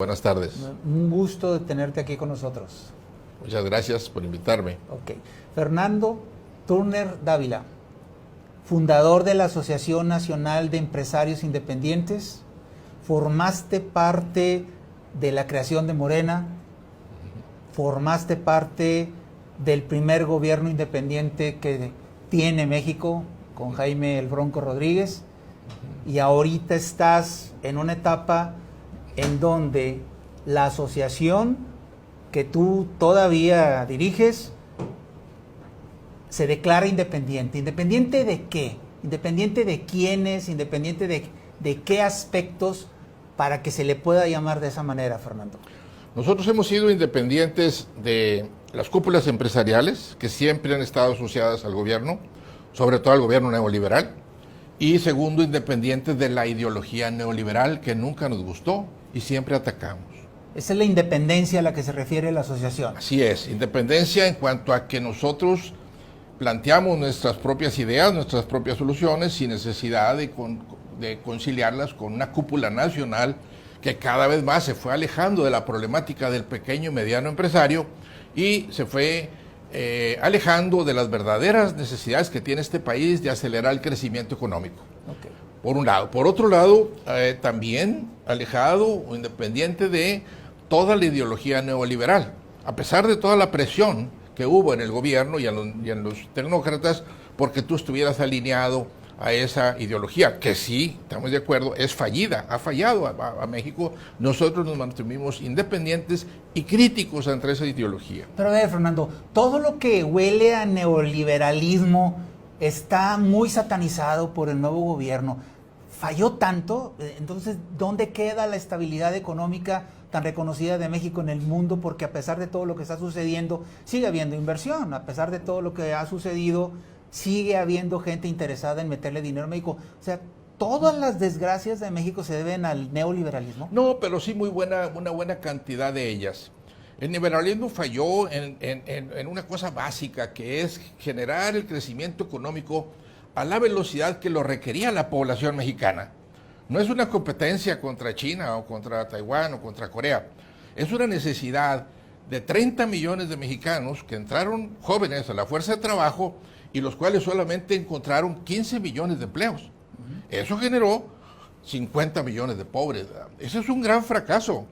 Buenas tardes. Un gusto de tenerte aquí con nosotros. Muchas gracias por invitarme. Ok. Fernando Turner Dávila, fundador de la Asociación Nacional de Empresarios Independientes, formaste parte de la creación de Morena, formaste parte del primer gobierno independiente que tiene México con Jaime el Bronco Rodríguez, y ahorita estás en una etapa en donde la asociación que tú todavía diriges se declara independiente. ¿Independiente de qué? ¿Independiente de quiénes? ¿Independiente de qué aspectos para que se le pueda llamar de esa manera, Fernando? Nosotros hemos sido independientes de las cúpulas empresariales que siempre han estado asociadas al gobierno, sobre todo al gobierno neoliberal, y segundo, independientes de la ideología neoliberal que nunca nos gustó y siempre atacamos. Esa es la independencia a la que se refiere la asociación. Así es, independencia en cuanto a que nosotros planteamos nuestras propias ideas, nuestras propias soluciones, sin necesidad de conciliarlas con una cúpula nacional que cada vez más se fue alejando de la problemática del pequeño y mediano empresario y se fue alejando de las verdaderas necesidades que tiene este país de acelerar el crecimiento económico. Okay. Por un lado. Por otro lado, también alejado o independiente de toda la ideología neoliberal. A pesar de toda la presión que hubo en el gobierno y en los tecnócratas porque tú estuvieras alineado a esa ideología, que sí, estamos de acuerdo, es fallida, ha fallado a México. Nosotros nos mantuvimos independientes y críticos ante esa ideología. Pero a ver, Fernando, todo lo que huele a neoliberalismo está muy satanizado por el nuevo gobierno. ¿Falló tanto? Entonces, ¿dónde queda la estabilidad económica tan reconocida de México en el mundo? Porque a pesar de todo lo que está sucediendo, sigue habiendo inversión. A pesar de todo lo que ha sucedido, sigue habiendo gente interesada en meterle dinero a México. O sea, ¿todas las desgracias de México se deben al neoliberalismo? No, pero sí una buena cantidad de ellas. El neoliberalismo falló en una cosa básica, que es generar el crecimiento económico a la velocidad que lo requería la población mexicana. No es una competencia contra China o contra Taiwán o contra Corea. Es una necesidad de 30 millones de mexicanos que entraron jóvenes a la fuerza de trabajo y los cuales solamente encontraron 15 millones de empleos. Eso generó 50 millones de pobres. Ese es un gran fracaso.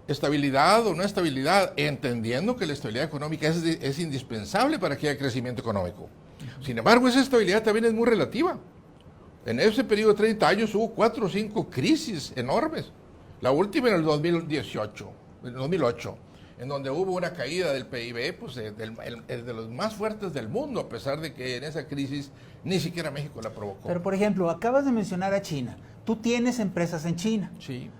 Estabilidad o no estabilidad, entendiendo que la estabilidad económica es indispensable para que haya crecimiento económico. Sin embargo, esa estabilidad también es muy relativa. En ese periodo de 30 años hubo 4 o 5 crisis enormes. La última en el 2018, en el 2008, en donde hubo una caída del PIB, pues de los más fuertes del mundo, a pesar de que en esa crisis ni siquiera México la provocó. Pero, por ejemplo, acabas de mencionar a China. Tú tienes empresas en China. Sí.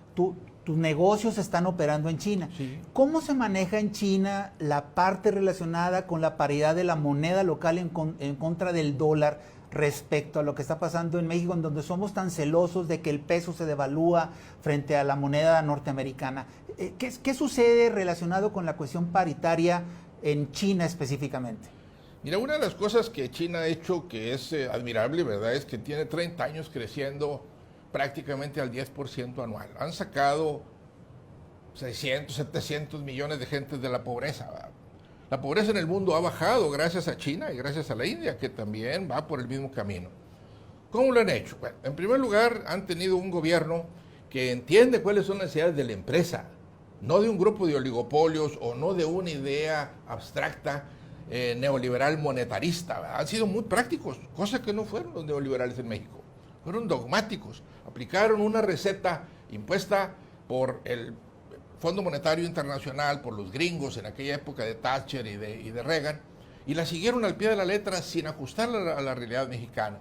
Tus negocios están operando en China. Sí. ¿Cómo se maneja en China la parte relacionada con la paridad de la moneda local en contra del dólar respecto a lo que está pasando en México, en donde somos tan celosos de que el peso se devalúa frente a la moneda norteamericana? ¿Qué sucede relacionado con la cuestión paritaria en China específicamente? Mira, una de las cosas que China ha hecho que es admirable, ¿verdad?, es que tiene 30 años creciendo prácticamente al 10% anual. Han sacado 600, 700 millones de gente de la pobreza, ¿verdad? La pobreza en el mundo ha bajado gracias a China y gracias a la India, que también va por el mismo camino. ¿Cómo lo han hecho? Bueno, en primer lugar, han tenido un gobierno que entiende cuáles son las necesidades de la empresa, no de un grupo de oligopolios o no de una idea abstracta neoliberal monetarista, ¿verdad? Han sido muy prácticos, cosa que no fueron los neoliberales en México. Fueron dogmáticos, aplicaron una receta impuesta por el Fondo Monetario Internacional, por los gringos en aquella época de Thatcher y de Reagan, y la siguieron al pie de la letra sin ajustarla a la realidad mexicana.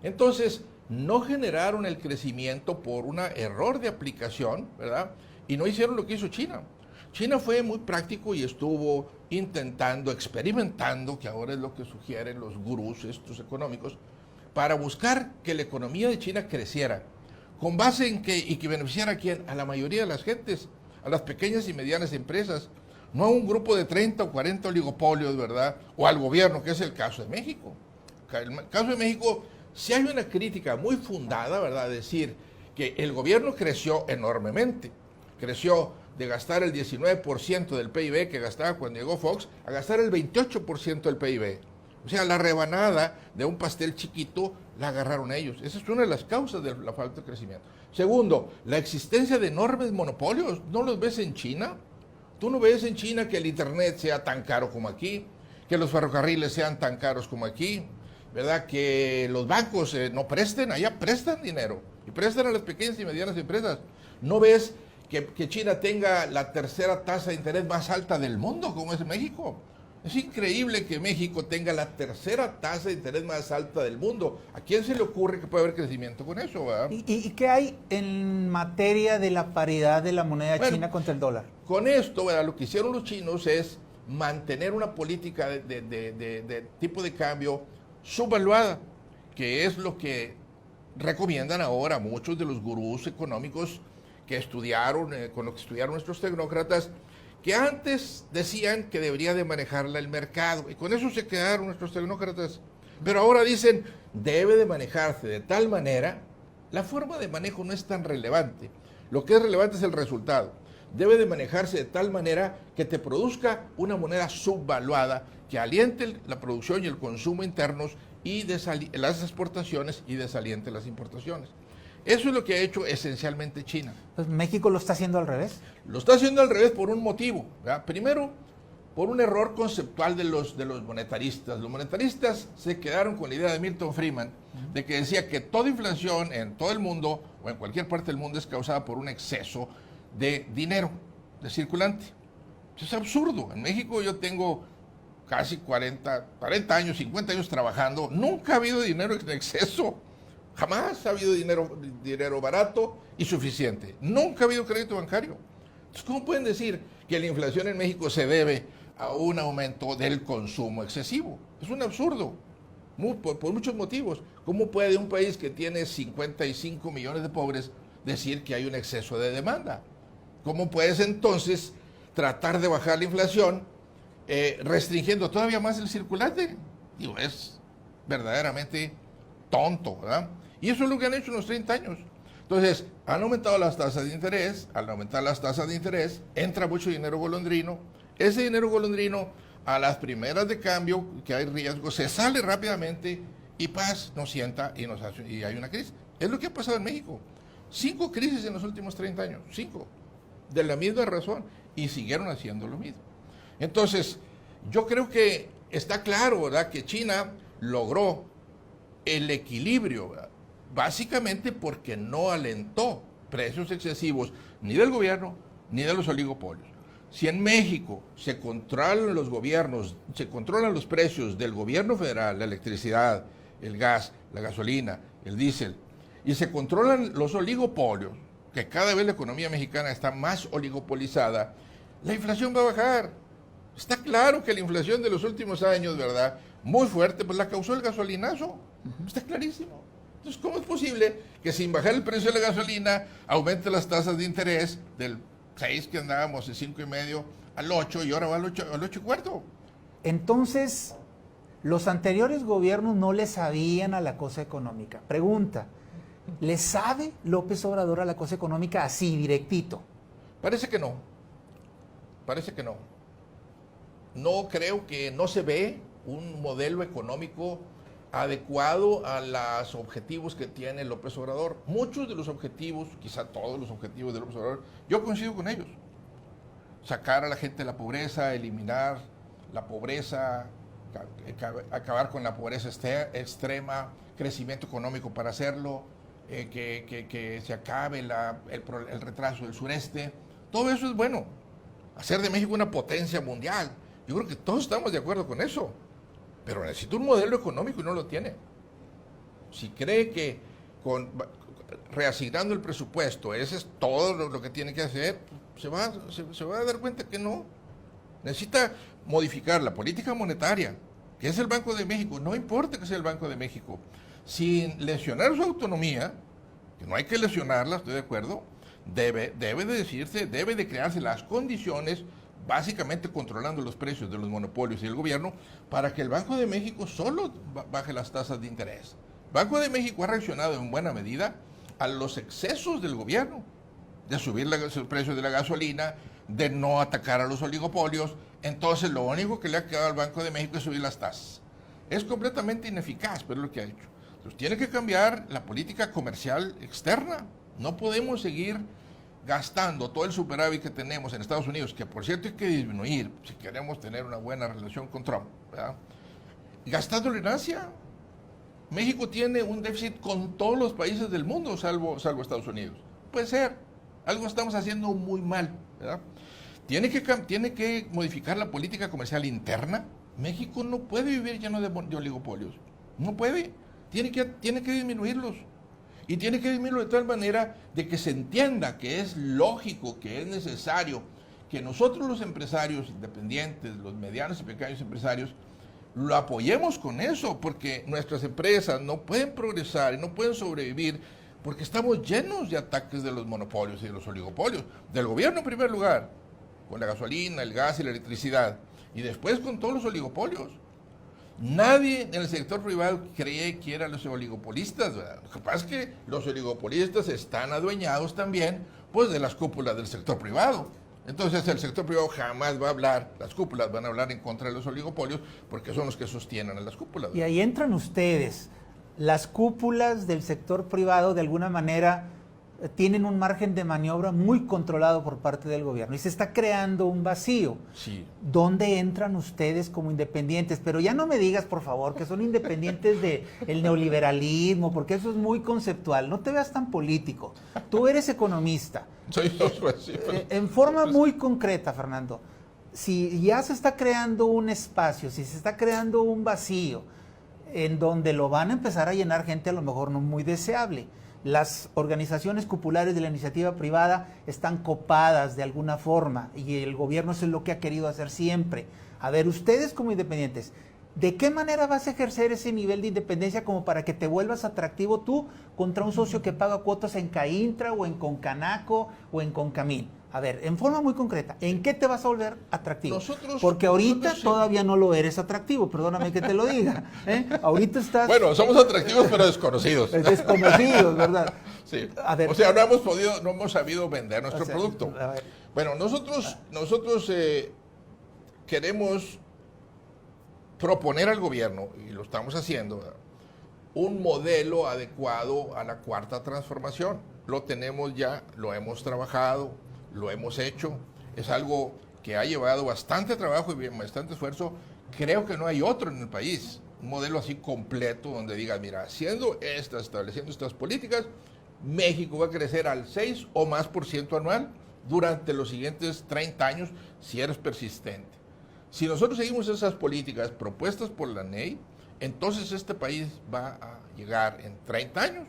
Entonces, no generaron el crecimiento por un error de aplicación, ¿verdad? Y no hicieron lo que hizo China. China fue muy práctico y estuvo intentando, experimentando, que ahora es lo que sugieren los gurús estos económicos, para buscar que la economía de China creciera, con base en que beneficiara a quién, a la mayoría de las gentes, a las pequeñas y medianas empresas, no a un grupo de 30 o 40 oligopolios, ¿verdad? O al gobierno, que es el caso de México. El caso de México, sí hay una crítica muy fundada, ¿verdad?, decir que el gobierno creció enormemente, creció de gastar el 19% del PIB que gastaba cuando llegó Fox a gastar el 28% del PIB. O sea, la rebanada de un pastel chiquito la agarraron ellos. Esa es una de las causas de la falta de crecimiento. Segundo, la existencia de enormes monopolios. ¿No los ves en China? Tú no ves en China que el internet sea tan caro como aquí, que los ferrocarriles sean tan caros como aquí, ¿verdad? Que los bancos no presten, allá prestan dinero y prestan a las pequeñas y medianas empresas. ¿No ves que China tenga la tercera tasa de interés más alta del mundo, como es México? Es increíble que México tenga la tercera tasa de interés más alta del mundo. ¿A quién se le ocurre que puede haber crecimiento con eso, verdad? ¿Y qué hay en materia de la paridad de la moneda china contra el dólar? Con esto, ¿verdad? Lo que hicieron los chinos es mantener una política de tipo de cambio subvaluada, que es lo que recomiendan ahora muchos de los gurús económicos que estudiaron, con lo que estudiaron nuestros tecnócratas, que antes decían que debería de manejarla el mercado, y con eso se quedaron nuestros tecnócratas. Pero ahora dicen, debe de manejarse de tal manera, la forma de manejo no es tan relevante. Lo que es relevante es el resultado. Debe de manejarse de tal manera que te produzca una moneda subvaluada, que aliente la producción y el consumo internos y las exportaciones y desaliente las importaciones. Eso es lo que ha hecho esencialmente China. Pues México lo está haciendo al revés. Lo está haciendo al revés por un motivo, ¿verdad? Primero, por un error conceptual de los monetaristas. Los monetaristas se quedaron con la idea de Milton Friedman, de que decía que toda inflación en todo el mundo o en cualquier parte del mundo es causada por un exceso de dinero, de circulante. Eso es absurdo. En México yo tengo casi 40 años, 50 años trabajando. Nunca ha habido dinero en exceso. Jamás ha habido dinero barato y suficiente. Nunca ha habido crédito bancario. Entonces, ¿cómo pueden decir que la inflación en México se debe a un aumento del consumo excesivo? Es un absurdo, por muchos motivos. ¿Cómo puede un país que tiene 55 millones de pobres decir que hay un exceso de demanda? ¿Cómo puedes entonces tratar de bajar la inflación restringiendo todavía más el circulante? Digo, es verdaderamente tonto, ¿verdad? Y eso es lo que han hecho en los 30 años. Entonces, han aumentado las tasas de interés. Al aumentar las tasas de interés, entra mucho dinero golondrino. Ese dinero golondrino, a las primeras de cambio, que hay riesgo, se sale rápidamente y paz, nos sienta y hay una crisis. Es lo que ha pasado en México. 5 crisis en los últimos 30 años. 5. De la misma razón. Y siguieron haciendo lo mismo. Entonces, yo creo que está claro, ¿verdad?, que China logró el equilibrio, ¿verdad?, básicamente porque no alentó precios excesivos ni del gobierno ni de los oligopolios. Si en México se controlan los gobiernos, se controlan los precios del gobierno federal, la electricidad, el gas, la gasolina, el diésel, y se controlan los oligopolios, que cada vez la economía mexicana está más oligopolizada, la inflación va a bajar. Está claro que la inflación de los últimos años, ¿verdad?, muy fuerte, pues la causó el gasolinazo. Está clarísimo. Entonces, ¿cómo es posible que sin bajar el precio de la gasolina aumente las tasas de interés del 6 que andábamos, el 5,5 al 8 y ahora va al 8,25? Entonces, los anteriores gobiernos no le sabían a la cosa económica. Pregunta, ¿le sabe López Obrador a la cosa económica así, directito? Parece que no. Parece que no. No creo que no se ve un modelo económico adecuado a los objetivos que tiene López Obrador. Muchos de los objetivos, quizá todos los objetivos de López Obrador, yo coincido con ellos. Sacar a la gente de la pobreza, eliminar la pobreza, acabar con la pobreza extrema, crecimiento económico para hacerlo, que se acabe el retraso del sureste. Todo eso es bueno. Hacer de México una potencia mundial. Yo creo que todos estamos de acuerdo con eso. Pero necesita un modelo económico y no lo tiene. Si cree que reasignando el presupuesto, ese es todo lo que tiene que hacer, se va a dar cuenta que no. Necesita modificar la política monetaria, que es el Banco de México. No importa que sea el Banco de México. Sin lesionar su autonomía, que no hay que lesionarla, estoy de acuerdo, debe de crearse las condiciones, básicamente controlando los precios de los monopolios y el gobierno, para que el Banco de México solo baje las tasas de interés. El Banco de México ha reaccionado en buena medida a los excesos del gobierno. de subir el precio de la gasolina, de no atacar a los oligopolios. Entonces lo único que le ha quedado al Banco de México es subir las tasas. Es completamente ineficaz, pero es lo que ha hecho. Entonces tiene que cambiar la política comercial externa. No podemos seguir gastando todo el superávit que tenemos en Estados Unidos, que por cierto hay que disminuir si queremos tener una buena relación con Trump, ¿verdad? Gastándolo en Asia. México tiene un déficit con todos los países del mundo, salvo Estados Unidos. Puede ser. Algo estamos haciendo muy mal, ¿verdad? Tiene que modificar la política comercial interna. México no puede vivir lleno de oligopolios. No puede. Tiene que disminuirlos. Y tiene que disminuirlo de tal manera de que se entienda que es lógico, que es necesario, que nosotros los empresarios independientes, los medianos y pequeños empresarios, lo apoyemos con eso, porque nuestras empresas no pueden progresar y no pueden sobrevivir porque estamos llenos de ataques de los monopolios y de los oligopolios. Del gobierno en primer lugar, con la gasolina, el gas y la electricidad, y después con todos los oligopolios. Nadie en el sector privado cree que eran los oligopolistas, ¿verdad? Lo que pasa es que los oligopolistas están adueñados también, pues, de las cúpulas del sector privado. Entonces el sector privado jamás va a hablar, las cúpulas van a hablar en contra de los oligopolios, porque son los que sostienen a las cúpulas, ¿verdad? Y ahí entran ustedes. Las cúpulas del sector privado, de alguna manera, tienen un margen de maniobra muy controlado por parte del gobierno y se está creando un vacío. Sí. ¿Dónde entran ustedes como independientes? Pero ya no me digas, por favor, que son independientes del neoliberalismo, porque eso es muy conceptual. No te veas tan político. Tú eres economista. Soy yo, pues, sí, pues. En forma muy concreta, Fernando, si ya se está creando un espacio, si se está creando un vacío en donde lo van a empezar a llenar gente a lo mejor no muy deseable, las organizaciones cupulares de la iniciativa privada están copadas de alguna forma y el gobierno eso es lo que ha querido hacer siempre. A ver, ustedes como independientes, ¿de qué manera vas a ejercer ese nivel de independencia como para que te vuelvas atractivo tú contra un socio que paga cuotas en Caintra o en Concanaco o en Concamín? A ver, en forma muy concreta, ¿en qué te vas a volver atractivo? Porque ahorita todavía no lo eres atractivo, perdóname que te lo diga. Ahorita estás... Bueno, somos atractivos pero desconocidos. Desconocidos, ¿verdad? Sí. A ver, o sea, no hemos sabido vender nuestro producto. Bueno, nosotros queremos proponer al gobierno, y lo estamos haciendo, ¿verdad?, un modelo adecuado a la cuarta transformación. Lo tenemos ya, lo hemos trabajado, lo hemos hecho. Es algo que ha llevado bastante trabajo y bastante esfuerzo. Creo que no hay otro en el país. Un modelo así completo donde diga, mira, estableciendo estas políticas, México va a crecer al 6 o más % anual durante los siguientes 30 años si eres persistente. Si nosotros seguimos esas políticas propuestas por la NEI, entonces este país va a llegar en 30 años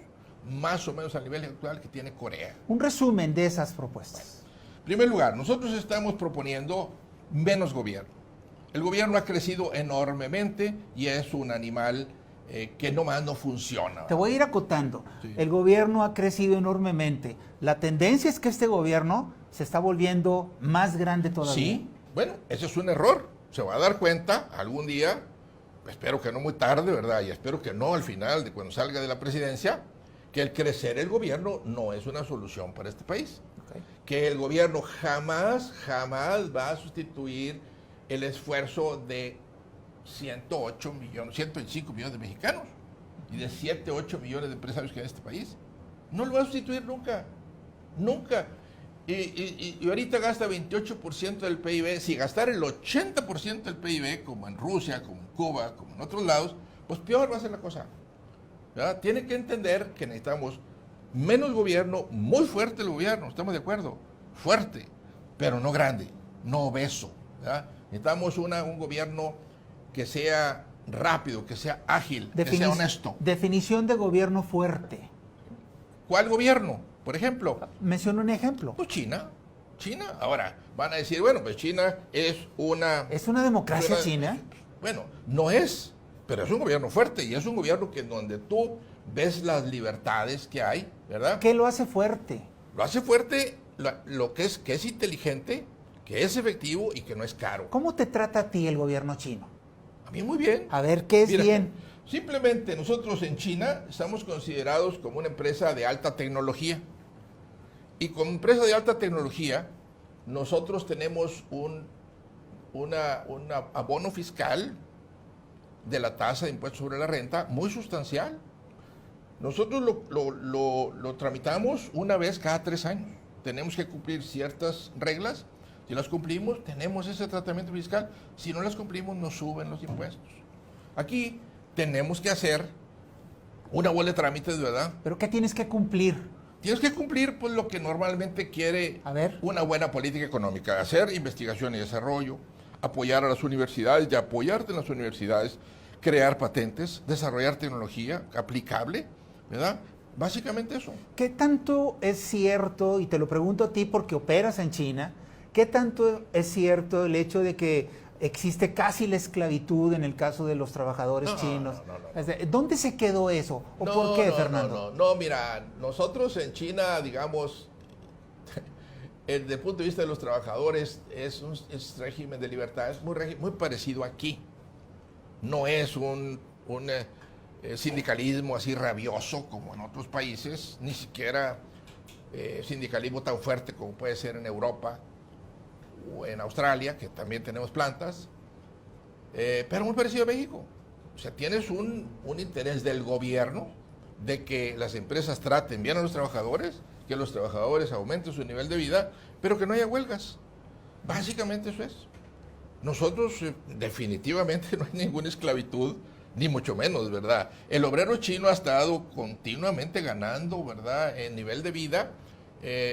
más o menos al nivel actual que tiene Corea. Un resumen de esas propuestas. En primer lugar, nosotros estamos proponiendo menos gobierno. El gobierno ha crecido enormemente y es un animal que nomás no funciona. Te voy a ir acotando. Sí. El gobierno ha crecido enormemente. La tendencia es que este gobierno se está volviendo más grande todavía. Sí, bueno, ese es un error. Se va a dar cuenta algún día, espero que no muy tarde, ¿verdad? Y espero que no al final, de cuando salga de la presidencia, que el crecer el gobierno no es una solución para este país. Okay. Que el gobierno jamás va a sustituir el esfuerzo de 125 millones de mexicanos y de 7, 8 millones de empresarios que hay en este país. No lo va a sustituir nunca, nunca. Y ahorita gasta 28% del PIB. Si gastara el 80% del PIB, como en Rusia, como en Cuba, como en otros lados, pues peor va a ser la cosa, ¿verdad? Tiene que entender que necesitamos menos gobierno, muy fuerte el gobierno, estamos de acuerdo, fuerte, pero no grande, no obeso, ¿verdad? Necesitamos un gobierno que sea rápido, que sea ágil, que sea honesto. Definición de gobierno fuerte. ¿Cuál gobierno? Por ejemplo. Menciona un ejemplo. Pues China. Ahora, van a decir, bueno, pues China es una... ¿Es una democracia China? Bueno, no es, pero es un gobierno fuerte y es un gobierno que donde tú ves las libertades que hay, ¿verdad? ¿Qué lo hace fuerte? Lo hace fuerte que es inteligente, que es efectivo y que no es caro. ¿Cómo te trata a ti el gobierno chino? A mí muy bien. A ver, ¿qué es bien? Simplemente nosotros en China estamos considerados como una empresa de alta tecnología. Y como empresa de alta tecnología, nosotros tenemos un abono fiscal de la tasa de impuesto sobre la renta muy sustancial. Nosotros lo tramitamos una vez cada 3 años. Tenemos que cumplir ciertas reglas. Si las cumplimos, tenemos ese tratamiento fiscal. Si no las cumplimos, nos suben los impuestos. Aquí tenemos que hacer una bola de trámites, ¿verdad? ¿Pero qué tienes que cumplir? Tienes que cumplir pues lo que normalmente quiere una buena política económica. Hacer investigación y desarrollo, apoyar a las universidades y apoyarte en las universidades, crear patentes, desarrollar tecnología aplicable, ¿verdad? Básicamente eso. ¿Qué tanto es cierto, y te lo pregunto a ti porque operas en China, qué tanto es cierto el hecho de que existe casi la esclavitud en el caso de los trabajadores chinos? No. ¿Dónde se quedó eso? ¿O por qué, Fernando? No, mira, nosotros en China, digamos, desde el punto de vista de los trabajadores, es régimen de libertad, es muy parecido aquí. No es un sindicalismo así rabioso como en otros países, ni siquiera sindicalismo tan fuerte como puede ser en Europa o en Australia, que también tenemos plantas, pero muy parecido a México. O sea, tienes un interés del gobierno de que las empresas traten bien a los trabajadores, que los trabajadores aumenten su nivel de vida, pero que no haya huelgas. Básicamente eso es. Nosotros definitivamente no hay ninguna esclavitud, ni mucho menos, ¿verdad? El obrero chino ha estado continuamente ganando, ¿verdad?, en nivel de vida,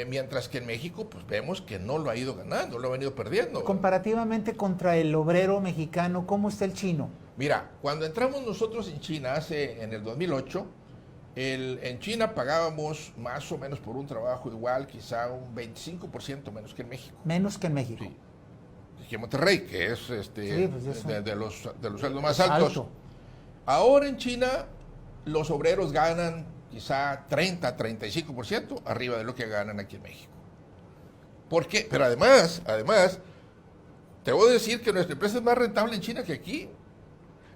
mientras que en México pues vemos que no lo ha ido ganando, lo ha venido perdiendo, ¿verdad? Comparativamente contra el obrero mexicano, ¿cómo está el chino? Mira, cuando entramos nosotros en China en el 2008, en China pagábamos más o menos por un trabajo igual, quizá un 25% menos que en México. Menos que en México. Sí. Que Monterrey, que es de los sueldos más altos. Alto. Ahora en China los obreros ganan quizá 30-35% arriba de lo que ganan aquí en México. ¿Por qué? Pero además, te voy a decir que nuestra empresa es más rentable en China que aquí.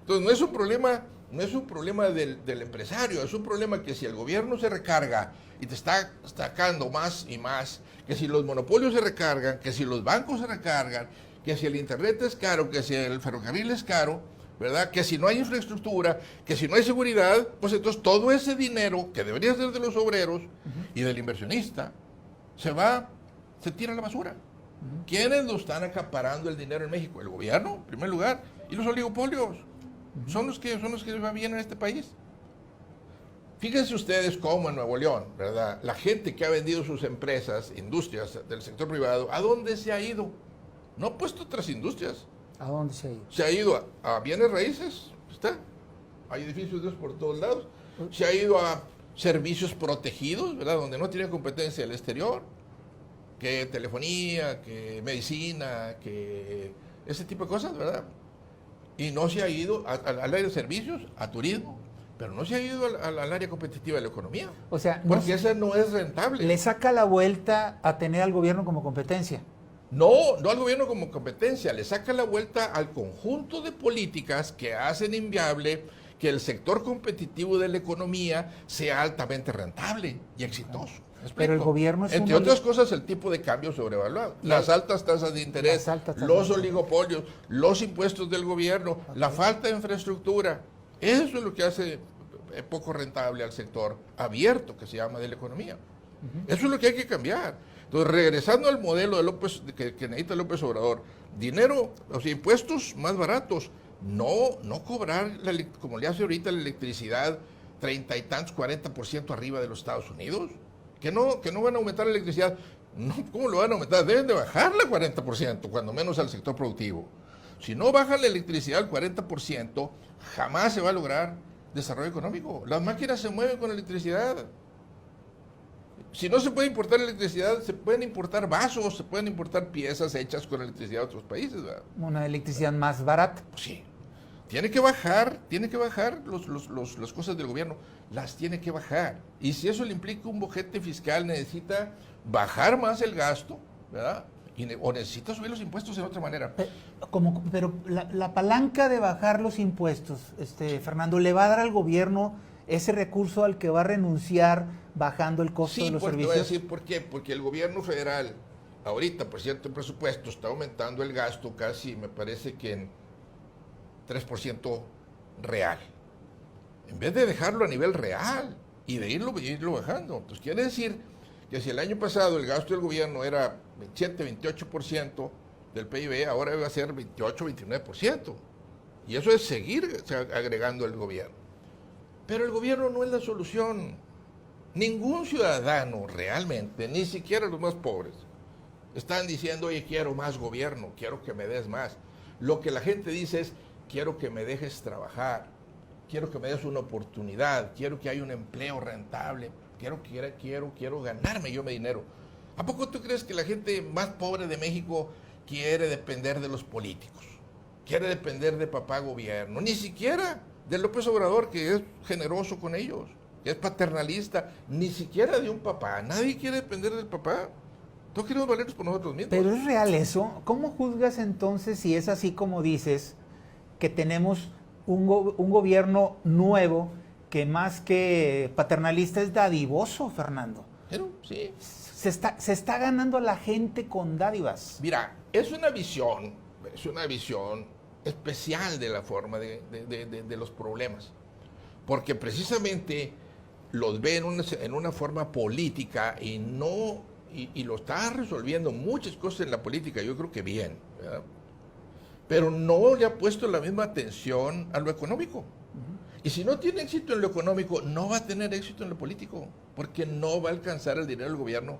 Entonces no es un problema del empresario, es un problema que si el gobierno se recarga y te está sacando más y más, que si los monopolios se recargan, que si los bancos se recargan, que si el internet es caro, que si el ferrocarril es caro, ¿verdad? Que si no hay infraestructura, que si no hay seguridad, pues entonces todo ese dinero que debería ser de los obreros y del inversionista, se tira a la basura. ¿Quiénes lo están acaparando el dinero en México? El gobierno, en primer lugar, y los oligopolios. Son los que les va bien en este país. Fíjense ustedes cómo en Nuevo León, ¿verdad?, la gente que ha vendido sus empresas, industrias del sector privado, ¿a dónde se ha ido? No ha puesto otras industrias. ¿A dónde se ha ido? Se ha ido a bienes raíces, está. Hay edificios de esos por todos lados. Se ha ido a servicios protegidos, ¿verdad?, donde no tiene competencia el exterior, que telefonía, que medicina, que ese tipo de cosas, ¿verdad? Y no se ha ido al área de servicios, a turismo, pero no se ha ido al área competitiva de la economía. O sea, porque esa no es rentable. Le saca la vuelta a tener al gobierno como competencia. No al gobierno como competencia, le saca la vuelta al conjunto de políticas que hacen inviable que el sector competitivo de la economía sea altamente rentable y exitoso. Pero el gobierno es entre otras cosas, el tipo de cambio sobrevaluado, las altas tasas de interés, los oligopolios, los impuestos del gobierno, la falta de infraestructura. Eso es lo que hace poco rentable al sector abierto, que se llama, de la economía. Eso es lo que hay que cambiar. Entonces, regresando al modelo de que necesita López Obrador, dinero, o sea, impuestos más baratos, no cobrar, como le hace ahorita la electricidad, 30 y tantos, 40% arriba de los Estados Unidos. Que no van a aumentar la electricidad. No, ¿cómo lo van a aumentar? Deben de bajarla 40%, cuando menos al sector productivo. Si no bajan la electricidad al 40%, jamás se va a lograr desarrollo económico. Las máquinas se mueven con electricidad. Si no se puede importar electricidad, se pueden importar vasos, se pueden importar piezas hechas con electricidad de otros países, ¿verdad? Una electricidad más barata. Pues sí. Tiene que bajar las cosas del gobierno, las tiene que bajar. Y si eso le implica un boquete fiscal, necesita bajar más el gasto, ¿verdad? O necesita subir los impuestos de otra manera. Pero la palanca de bajar los impuestos, Fernando, le va a dar al gobierno ese recurso al que va a renunciar bajando el costo de los porque servicios. voy a decir por qué. Porque el gobierno federal, ahorita, por cierto, el presupuesto está aumentando el gasto casi, me parece que en 3% real. En vez de dejarlo a nivel real y de irlo bajando. Entonces quiere decir que si el año pasado el gasto del gobierno era 27, 28% del PIB, ahora va a ser 28, 29%. Y eso es seguir agregando el gobierno. Pero el gobierno no es la solución. Ningún ciudadano realmente, ni siquiera los más pobres, están diciendo, oye, quiero más gobierno, quiero que me des más. Lo que la gente dice es, quiero que me dejes trabajar, quiero que me des una oportunidad, quiero que haya un empleo rentable, quiero ganarme yo mi dinero. ¿A poco tú crees que la gente más pobre de México quiere depender de los políticos? Quiere depender de papá gobierno, ni siquiera de López Obrador, que es generoso con ellos, que es paternalista, ni siquiera de un papá. Nadie quiere depender del papá. Todos queremos valernos por nosotros mismos. Pero ¿es real eso? ¿Cómo juzgas entonces si es así como dices, que tenemos un gobierno nuevo que más que paternalista es dadivoso, Fernando? Pero, sí. Se está ganando a la gente con dádivas. Mira, es una visión especial de la forma de los problemas, porque precisamente los ve en una forma política y lo está resolviendo muchas cosas en la política, yo creo que bien, ¿verdad? Pero no le ha puesto la misma atención a lo económico. Y si no tiene éxito en lo económico, no va a tener éxito en lo político, porque no va a alcanzar el dinero del gobierno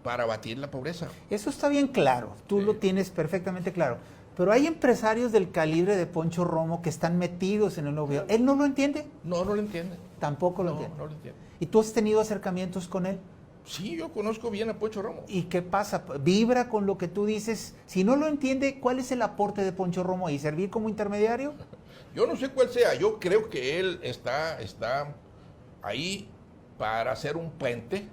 para abatir la pobreza. Eso está bien claro, tú lo tienes perfectamente claro. Pero hay empresarios del calibre de Poncho Romo que están metidos en el gobierno. ¿Él no lo entiende? No lo entiende. Tampoco lo entiende. No lo entiende. ¿Y tú has tenido acercamientos con él? Sí, yo conozco bien a Poncho Romo. ¿Y qué pasa? ¿Vibra con lo que tú dices? Si no lo entiende, ¿cuál es el aporte de Poncho Romo ahí? ¿Servir como intermediario? Yo no sé cuál sea. Yo creo que él está ahí para hacer un puente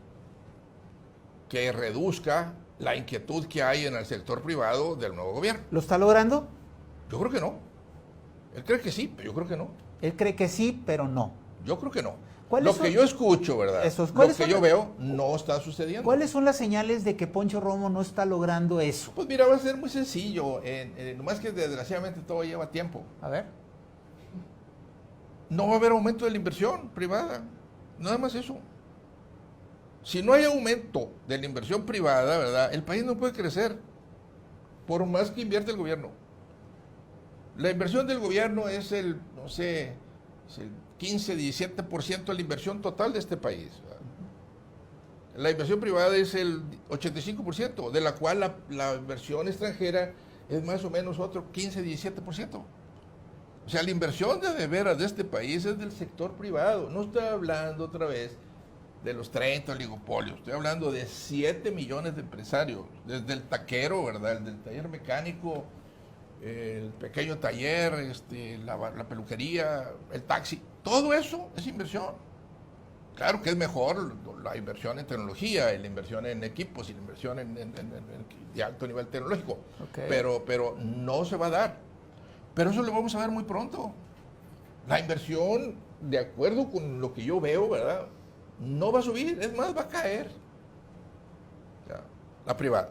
que reduzca la inquietud que hay en el sector privado del nuevo gobierno. ¿Lo está logrando? Yo creo que no. Él cree que sí, pero yo creo que no. Él cree que sí, pero no. Yo creo que no. ¿Cuáles Lo que son- yo escucho, ¿verdad? Lo que yo veo no está sucediendo. ¿Cuáles son las señales de que Poncho Romo no está logrando eso? Pues mira, va a ser muy sencillo. Nomás que desgraciadamente todo lleva tiempo. A ver. No va a haber aumento de la inversión privada. Nada más eso. Si no hay aumento de la inversión privada, ¿verdad? El país no puede crecer. Por más que invierte el gobierno. La inversión del gobierno es es el 15, 17% de la inversión total de este país, ¿verdad? La inversión privada es el 85%, de la cual la inversión extranjera es más o menos otro 15, 17%. O sea, la inversión de veras de este país es del sector privado. No estoy hablando otra vez de los 30 oligopolios. Estoy hablando de 7 millones de empresarios, desde el taquero, ¿verdad? El del taller mecánico, el pequeño taller, la peluquería, el taxi. Todo eso es inversión. Claro que es mejor la inversión en tecnología, la inversión en equipos y la inversión de alto nivel tecnológico. Okay. Pero no se va a dar. Pero eso lo vamos a ver muy pronto. La inversión, de acuerdo con lo que yo veo, ¿verdad?, no va a subir, es más, va a caer. O sea, la privada.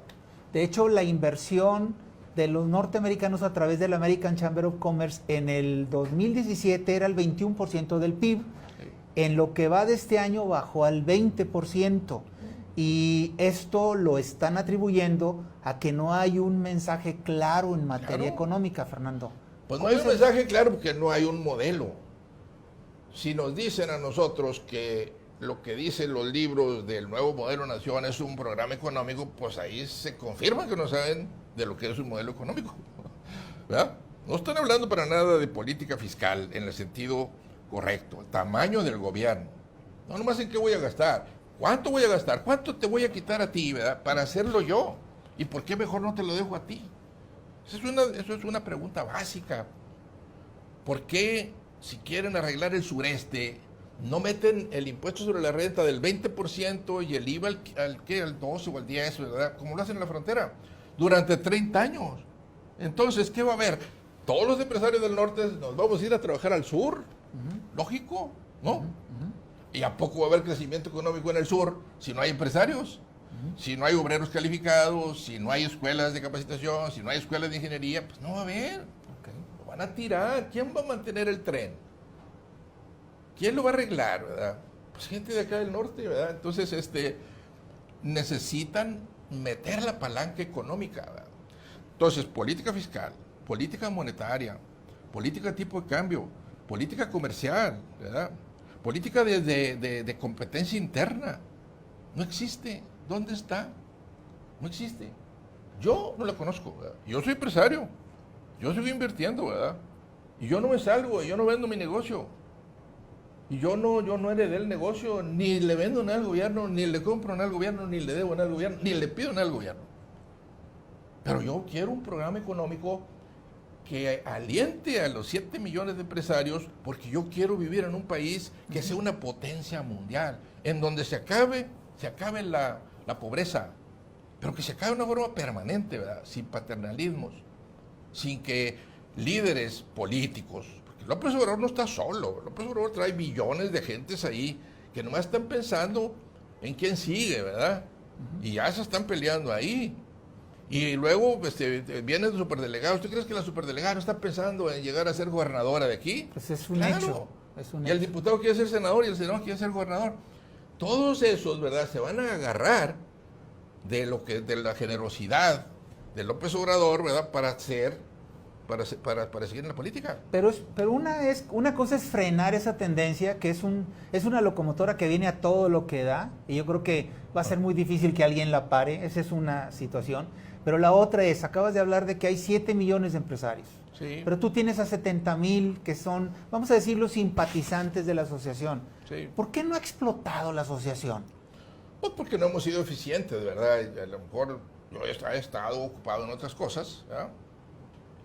De hecho, la inversión de los norteamericanos a través de la American Chamber of Commerce en el 2017 era el 21% del PIB. En lo que va de este año bajó al 20%. Y esto lo están atribuyendo a que no hay un mensaje claro en materia económica, Fernando. Pues no hay un mensaje claro porque no hay un modelo. Si nos dicen a nosotros que lo que dicen los libros del nuevo modelo nación es un programa económico, pues ahí se confirma que no saben de lo que es un modelo económico, ¿verdad? No están hablando para nada de política fiscal en el sentido correcto, el tamaño del gobierno. No nomás en qué voy a gastar, cuánto voy a gastar, cuánto te voy a quitar a ti, ¿verdad?, para hacerlo yo. ¿Y por qué mejor no te lo dejo a ti? Eso es una pregunta básica. ¿Por qué, si quieren arreglar el sureste, no meten el impuesto sobre la renta del 20% y el IVA al 12 o al 10, ¿verdad?, como lo hacen en la frontera, durante 30 años? Entonces, ¿qué va a haber? Todos los empresarios del norte nos vamos a ir a trabajar al sur. Lógico. ¿no? ¿Y a poco va a haber crecimiento económico en el sur si no hay empresarios? Si no hay obreros calificados, si no hay escuelas de capacitación, si no hay escuelas de ingeniería, pues no va a haber. Lo van a tirar. ¿Quién va a mantener el tren? ¿Quién lo va a arreglar, verdad? Pues gente de acá del norte, ¿verdad? Entonces, necesitan meter la palanca económica, ¿verdad? Entonces, política fiscal, política monetaria, política de tipo de cambio, política comercial, ¿verdad? Política de competencia interna. No existe. ¿Dónde está? No existe. Yo no la conozco, ¿verdad? Yo soy empresario. Yo sigo invirtiendo, ¿verdad? Y yo no me salgo, yo no vendo mi negocio. Y yo no heredé el negocio, ni le vendo nada al gobierno, ni le compro nada al gobierno, ni le debo nada al gobierno, ni le pido nada al gobierno. Pero yo quiero un programa económico que aliente a los 7 millones de empresarios, porque yo quiero vivir en un país que sea una potencia mundial, en donde se acabe la pobreza, pero que se acabe de una forma permanente, ¿verdad? Sin paternalismos, sin que líderes políticos, porque López Obrador no está solo, López Obrador trae billones de gentes ahí que nomás están pensando en quién sigue, ¿verdad? Y ya se están peleando ahí. Y luego vienen superdelegados. ¿Tú crees que la superdelegada no está pensando en llegar a ser gobernadora de aquí? Pues es un hecho. Y el diputado quiere ser senador y el senador quiere ser gobernador. Todos esos, ¿verdad?, se van a agarrar de la generosidad de López Obrador, ¿verdad?, para seguir en la política. Pero una cosa es frenar esa tendencia, que es una locomotora que viene a todo lo que da, y yo creo que va a ser muy difícil que alguien la pare. Esa es una situación. Pero la otra es, acabas de hablar de que hay 7 millones de empresarios. Sí. Pero tú tienes a 70,000 que son, vamos a decirlo, simpatizantes de la asociación. Sí. ¿Por qué no ha explotado la asociación? Pues porque no hemos sido eficientes, ¿verdad? A lo mejor yo he estado ocupado en otras cosas, ¿verdad?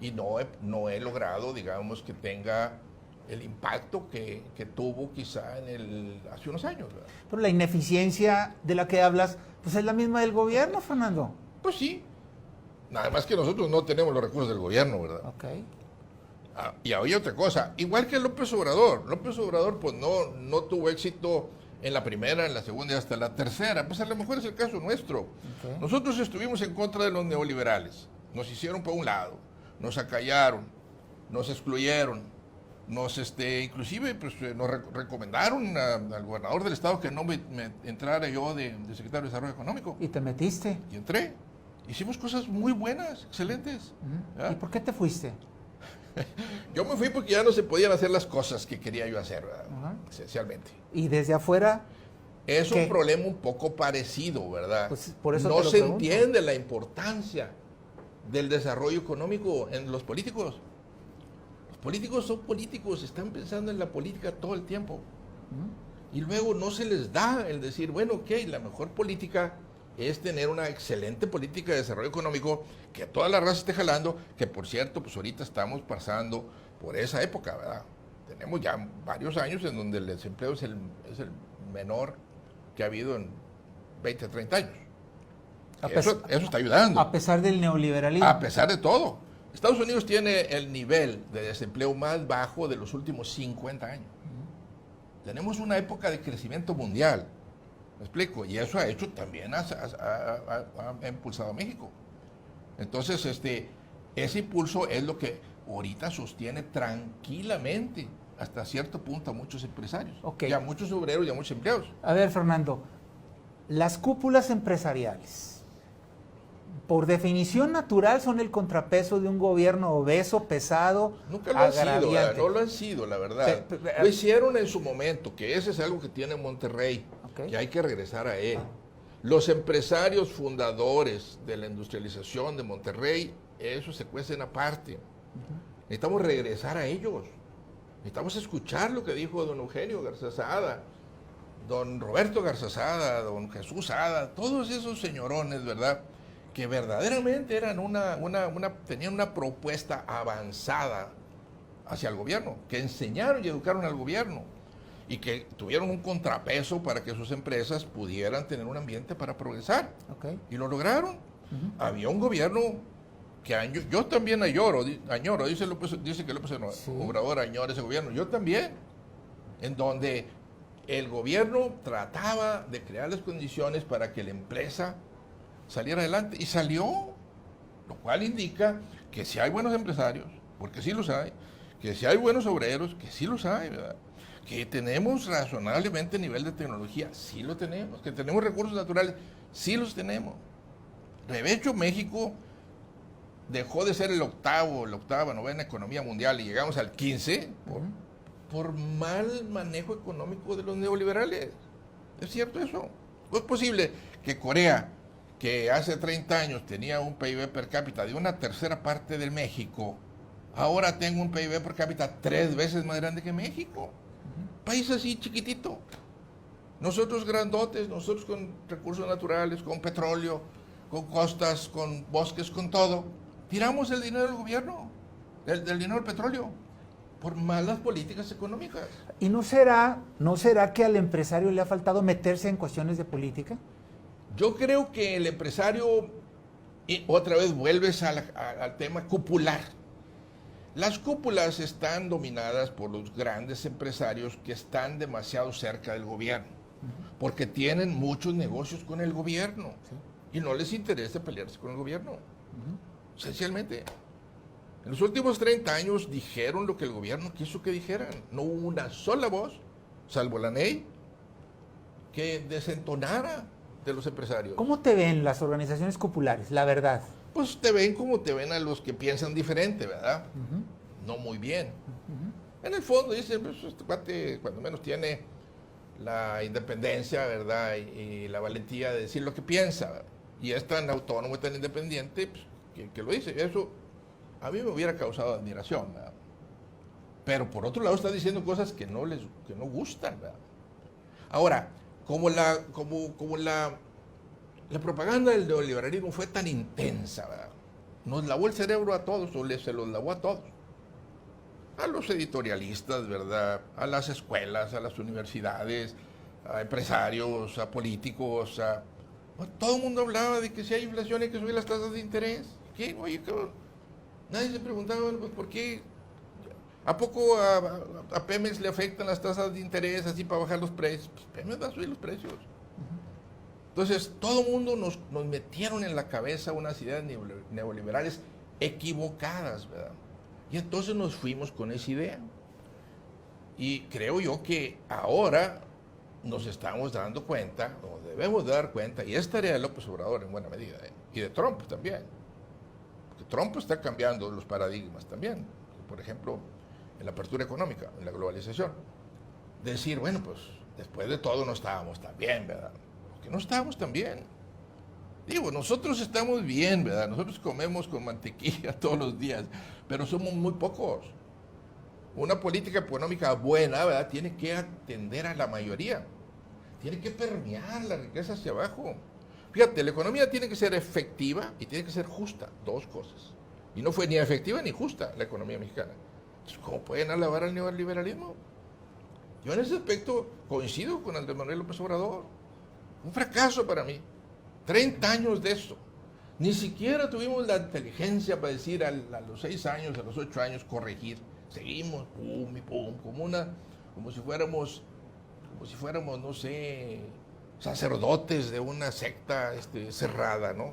Y no he logrado, digamos, que tenga el impacto que tuvo quizá hace unos años, ¿verdad? Pero la ineficiencia de la que hablas, pues es la misma del gobierno, Fernando. Pues sí. Nada más que nosotros no tenemos los recursos del gobierno, ¿verdad? Ok. Y había otra cosa, igual que López Obrador. López Obrador pues no tuvo éxito en la primera, en la segunda y hasta la tercera. Pues a lo mejor es el caso nuestro. Okay. Nosotros estuvimos en contra de los neoliberales. Nos hicieron por un lado, nos acallaron, nos excluyeron, inclusive pues, nos recomendaron al gobernador del estado que no me entrara yo de secretario de Desarrollo Económico. ¿Y te metiste? Y entré. Hicimos cosas muy buenas, excelentes. ¿Y por qué te fuiste? Yo me fui porque ya no se podían hacer las cosas que quería yo hacer, ¿verdad? Esencialmente. ¿Y desde afuera? Es ¿qué? un problema un poco parecido, ¿verdad? Pues por eso no te lo se pregunto. entiende la importancia del desarrollo económico en los políticos. Los políticos son políticos, están pensando en la política todo el tiempo. Y luego no se les da el decir, bueno, ok, la mejor política es tener una excelente política de desarrollo económico, que toda la raza esté jalando, que por cierto, pues ahorita estamos pasando por esa época, ¿verdad? Tenemos ya varios años en donde el desempleo es el menor que ha habido en 20, 30 años. Eso está ayudando. A pesar del neoliberalismo. A pesar de todo. Estados Unidos tiene el nivel de desempleo más bajo de los últimos 50 años. Tenemos una época de crecimiento mundial. ¿Me explico? Y eso ha hecho también, ha impulsado a México. Entonces, ese impulso es lo que ahorita sostiene tranquilamente, hasta cierto punto, a muchos empresarios. Okay. Y a muchos obreros y a muchos empleados. A ver, Fernando, las cúpulas empresariales, por definición natural, son el contrapeso de un gobierno obeso, pesado, nunca lo han agraviante. sido, no lo han sido, la verdad. Lo hicieron en su momento, que ese es algo que tiene Monterrey, okay, que hay que regresar a él. Los empresarios fundadores de la industrialización de Monterrey, eso se cuecen aparte. Necesitamos regresar a ellos. Necesitamos escuchar lo que dijo don Eugenio Garza Sada, don Roberto Garza Sada, don Jesús Sada, todos esos señorones, ¿verdad?, que verdaderamente eran tenían una propuesta avanzada hacia el gobierno, que enseñaron y educaron al gobierno y que tuvieron un contrapeso para que sus empresas pudieran tener un ambiente para progresar. Okay. Y lo lograron. Había un gobierno que yo también añoro, dice que López Obrador añora ese gobierno, yo también. en donde el gobierno trataba de crear las condiciones para que la empresa saliera adelante y salió, lo cual indica que si hay buenos empresarios, porque sí los hay, que si hay buenos obreros, que sí los hay, ¿verdad? Que tenemos razonablemente nivel de tecnología, sí lo tenemos, que tenemos recursos naturales, sí los tenemos. De hecho, México dejó de ser la octava, novena economía mundial y llegamos al 15 por mal manejo económico de los neoliberales. ¿Es cierto eso? ¿No es posible que Corea, que hace 30 años tenía un PIB per cápita de una tercera parte del México, ahora tenga un PIB per cápita 3 veces más grande que México? País así chiquitito. Nosotros grandotes, nosotros con recursos naturales, con petróleo, con costas, con bosques, con todo. Tiramos el dinero del gobierno, del dinero del petróleo, por malas políticas económicas. ¿Y no será que al empresario le ha faltado meterse en cuestiones de política? Yo creo que el empresario, y otra vez vuelves al tema cupular. Las cúpulas están dominadas por los grandes empresarios que están demasiado cerca del gobierno, porque tienen muchos negocios con el gobierno y no les interesa pelearse con el gobierno. Esencialmente. En los últimos 30 años dijeron lo que el gobierno quiso que dijeran. No hubo una sola voz, salvo la NEI, que desentonara de los empresarios. ¿Cómo te ven las organizaciones cupulares, la verdad? Pues te ven como te ven a los que piensan diferente, ¿verdad? No muy bien. En el fondo dicen, pues este cuate cuando menos tiene la independencia, ¿verdad? Y la valentía de decir lo que piensa, ¿verdad? Y es tan autónomo y tan independiente, pues, que lo dice. Eso a mí me hubiera causado admiración, ¿verdad? Pero por otro lado está diciendo cosas que no gustan, ¿verdad? Ahora, como la propaganda del neoliberalismo fue tan intensa, ¿verdad? Nos lavó el cerebro a todos, se los lavó a todos. A los editorialistas, ¿verdad? A las escuelas, a las universidades, a empresarios, a políticos, todo el mundo hablaba de que si hay inflación hay que subir las tasas de interés. ¿Qué? Oye, cabrón. Nadie se preguntaba, bueno, pues, ¿por qué? ¿A poco a Pemex le afectan las tasas de interés así para bajar los precios? Pues Pemex va a subir los precios. Entonces, todo el mundo nos metieron en la cabeza unas ideas neoliberales equivocadas, ¿verdad? Y entonces nos fuimos con esa idea. Y creo yo que ahora nos estamos dando cuenta, o debemos de dar cuenta, y es tarea de López Obrador en buena medida, y de Trump también. Porque Trump está cambiando los paradigmas también. Por ejemplo, en la apertura económica, en la globalización. Decir, bueno, pues después de todo no estábamos tan bien, ¿verdad? Porque no estábamos tan bien. Digo, nosotros estamos bien, ¿verdad? Nosotros comemos con mantequilla todos los días, pero somos muy pocos. Una política económica buena, ¿verdad? Tiene que atender a la mayoría. Tiene que permear la riqueza hacia abajo. Fíjate, la economía tiene que ser efectiva y tiene que ser justa. Dos cosas. Y no fue ni efectiva ni justa la economía mexicana. Entonces, ¿cómo pueden alabar al neoliberalismo? Yo en ese aspecto coincido con Andrés Manuel López Obrador. Un fracaso para mí. 30 años de eso. Ni siquiera tuvimos la inteligencia para decir a los 6 años, a los 8 años, corregir. Seguimos, pum y pum, como si fuéramos, no sé, sacerdotes de una secta cerrada, ¿no?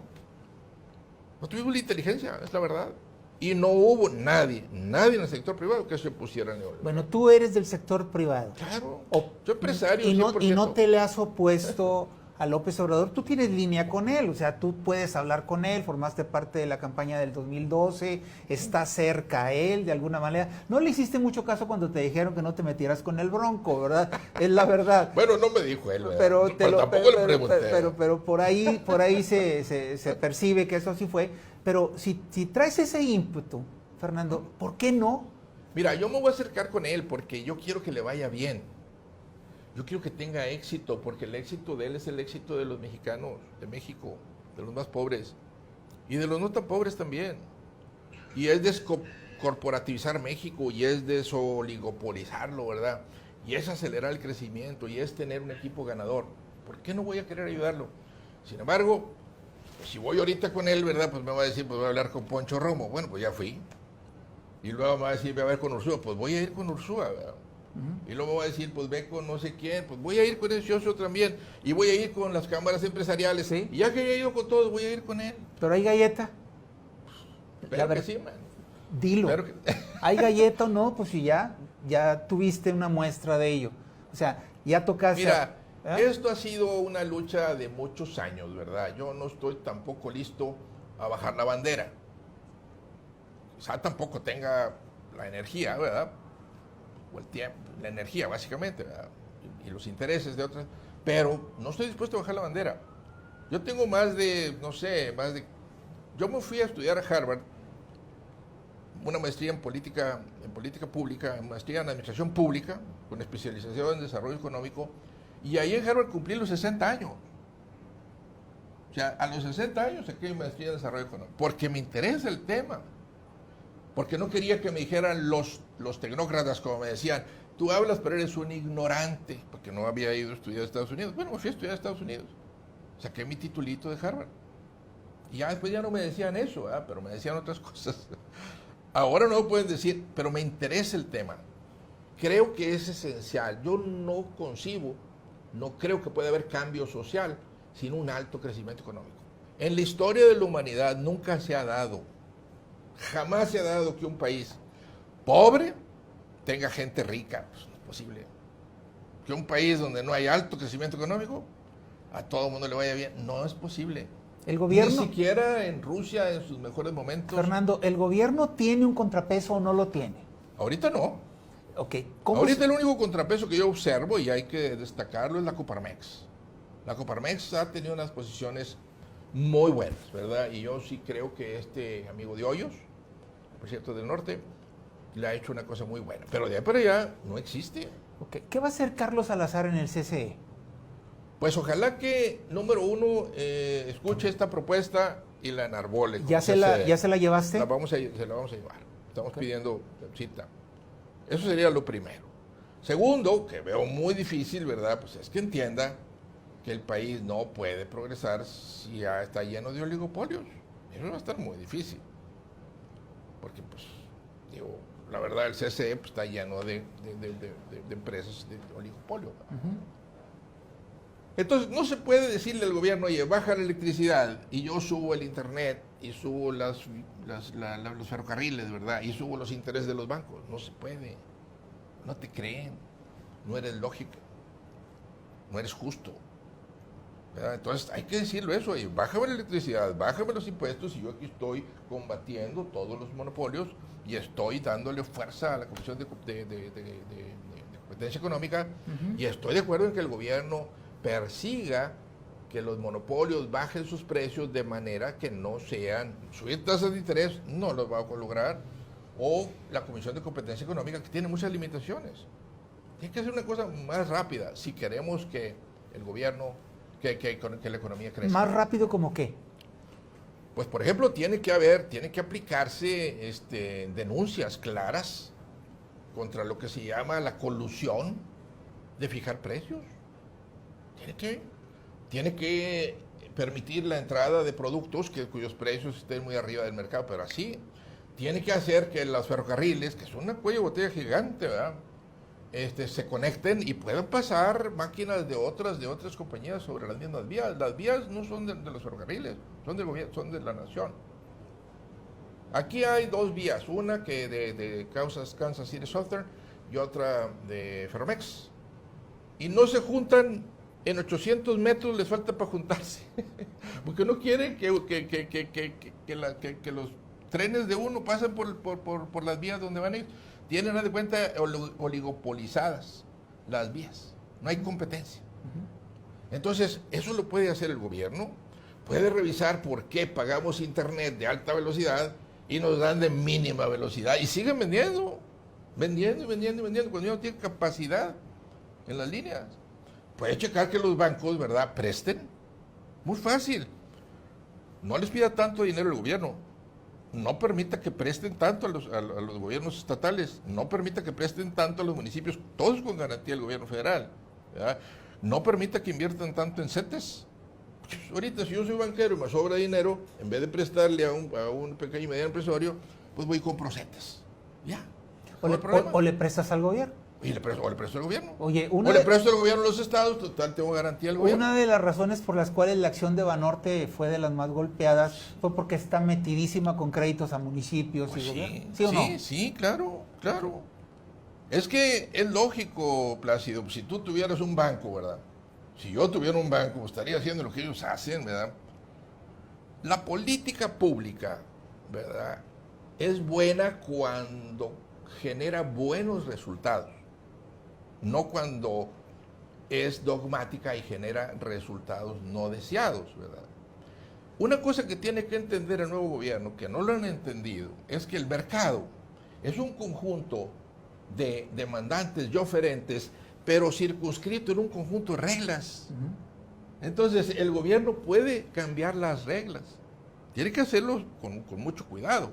No tuvimos la inteligencia, es la verdad. Y no hubo nadie en el sector privado que se opusiera al neoliberalismo. Bueno, tú eres del sector privado. Claro, soy empresario. Y 100%. no te le has opuesto a López Obrador. Tú tienes línea con él, o sea, tú puedes hablar con él, formaste parte de la campaña del 2012, estás cerca a él de alguna manera. No le hiciste mucho caso cuando te dijeron que no te metieras con el Bronco, ¿verdad? Es la verdad. Bueno, no me dijo él, pero tampoco le pregunté. Pero por ahí se percibe que eso así fue. Pero si traes ese ímpetu, Fernando, ¿por qué no? Mira, yo me voy a acercar con él porque yo quiero que le vaya bien. Yo quiero que tenga éxito, porque el éxito de él es el éxito de los mexicanos, de México, de los más pobres, y de los no tan pobres también. Y es descorporativizar México, y es desoligopolizarlo, ¿verdad? Y es acelerar el crecimiento, y es tener un equipo ganador. ¿Por qué no voy a querer ayudarlo? Sin embargo, pues si voy ahorita con él, ¿verdad? Pues me va a decir, pues voy a hablar con Poncho Romo. Bueno, pues ya fui. Y luego me va a decir, voy a ver con Ursúa. Pues voy a ir con Ursúa, ¿verdad? Y luego me va a decir, pues ve con no sé quién, pues voy a ir con ese socio también, y voy a ir con las cámaras empresariales, Sí. y ya que haya ido con todos, voy a ir con él. Pero hay galleta. Pero que sí, man. Dilo. Pero que- ¿Hay galleta o no? Pues si ya tuviste una muestra de ello. O sea, ya tocaste... Mira, ¿eh? esto ha sido una lucha de muchos años, ¿verdad? Yo no estoy tampoco listo a bajar la bandera. Quizá tampoco tenga la energía, ¿verdad? O el tiempo, la energía básicamente, ¿verdad? Y los intereses de otras, pero no estoy dispuesto a bajar la bandera. Yo tengo más de, no sé, yo me fui a estudiar a Harvard, una maestría en política pública, maestría en administración pública, con especialización en desarrollo económico, y ahí en Harvard cumplí los 60 años. O sea, a los 60 años saqué mi maestría en desarrollo económico, porque me interesa el tema. Porque no quería que me dijeran los tecnócratas, como me decían, tú hablas pero eres un ignorante, porque no había ido a estudiar a Estados Unidos. Bueno, me fui a estudiar a Estados Unidos. Saqué mi titulito de Harvard. Y ya después ya no me decían eso, ¿verdad? Pero me decían otras cosas. Ahora no me pueden decir, pero me interesa el tema. Creo que es esencial. Yo no concibo, no creo que pueda haber cambio social sin un alto crecimiento económico. En la historia de la humanidad nunca se ha dado, jamás se ha dado que un país pobre tenga gente rica. Pues no es posible. Que un país donde no hay alto crecimiento económico, a todo el mundo le vaya bien. No es posible. El gobierno... Ni siquiera en Rusia, en sus mejores momentos. Fernando, ¿el gobierno tiene un contrapeso o no lo tiene? Ahorita no. Ok. Ahorita el único contrapeso que yo observo, y hay que destacarlo, es la Coparmex. La Coparmex ha tenido unas posiciones muy buenas, ¿verdad? Y yo sí creo que este amigo de Hoyos, por cierto, del norte, le ha hecho una cosa muy buena. Pero de ahí para allá no existe. Okay. ¿Qué va a hacer Carlos Salazar en el CCE? Pues ojalá que, número uno, escuche esta propuesta y la enarbole. ¿Ya se la llevaste? Se la vamos a llevar. Estamos pidiendo cita. Eso sería lo primero. Segundo, que veo muy difícil, ¿verdad? Pues es que entienda que el país no puede progresar si ya está lleno de oligopolios. Eso va a estar muy difícil. Porque, pues, digo, la verdad, el CCE pues, está lleno de empresas de oligopolio. Uh-huh. Entonces, no se puede decirle al gobierno, oye, baja la electricidad y yo subo el internet y subo los ferrocarriles, ¿verdad? Y subo los intereses de los bancos. No se puede. No te creen. No eres lógico. No eres justo. ¿Verdad? Entonces, hay que decirlo eso. Oye, bájame la electricidad, bájame los impuestos y yo aquí estoy combatiendo todos los monopolios y estoy dándole fuerza a la Comisión de Competencia Económica. Uh-huh. Y estoy de acuerdo en que el gobierno persiga que los monopolios bajen sus precios de manera que no sean subir tasas de interés, no los va a lograr, o la Comisión de Competencia Económica, que tiene muchas limitaciones. Tiene que hacer una cosa más rápida si queremos que el gobierno, que la economía crezca. ¿Más rápido como qué? Pues, por ejemplo, tiene que aplicarse denuncias claras contra lo que se llama la colusión de fijar precios. Tiene que permitir la entrada de productos cuyos precios estén muy arriba del mercado, pero así tiene que hacer que los ferrocarriles, que son una cuello de botella gigante, ¿verdad? Se conecten y puedan pasar máquinas de otras compañías sobre las mismas vías. Las vías no son de los ferrocarriles, son del gobierno, son de la nación. Aquí hay dos vías, una que de Kansas City Southern y otra de Ferromex. Y no se juntan. En 800 metros les falta para juntarse, porque no quieren que los trenes de uno pasen por las vías donde van ellos. Tienen, haz de cuenta, oligopolizadas las vías, no hay competencia. Entonces, eso lo puede hacer el gobierno, puede revisar por qué pagamos internet de alta velocidad y nos dan de mínima velocidad, y siguen vendiendo, cuando ya no tienen capacidad en las líneas. Puede checar que los bancos, ¿verdad?, presten. Muy fácil. No les pida tanto dinero al gobierno. No permita que presten tanto a los gobiernos estatales. No permita que presten tanto a los municipios, todos con garantía del gobierno federal, ¿verdad? No permita que inviertan tanto en CETES. Ahorita, si yo soy banquero y me sobra dinero, en vez de prestarle a un pequeño y mediano empresario, pues voy y compro CETES. Ya. O le prestas al gobierno. Y le presto al gobierno. Oye, o le presto al gobierno a los estados, total, tengo garantía del gobierno. Una de las razones por las cuales la acción de Banorte fue de las más golpeadas fue porque está metidísima con créditos a municipios Pues y sí, gobierno. ¿Sí o no? sí, claro, claro. Es que es lógico, Plácido, si tú tuvieras un banco, ¿verdad? Si yo tuviera un banco, pues estaría haciendo lo que ellos hacen, ¿verdad? La política pública, ¿verdad? Es buena cuando genera buenos resultados, no cuando es dogmática y genera resultados no deseados, ¿verdad? Una cosa que tiene que entender el nuevo gobierno, que no lo han entendido, es que el mercado es un conjunto de demandantes y oferentes, pero circunscrito en un conjunto de reglas. Entonces, el gobierno puede cambiar las reglas. Tiene que hacerlo con mucho cuidado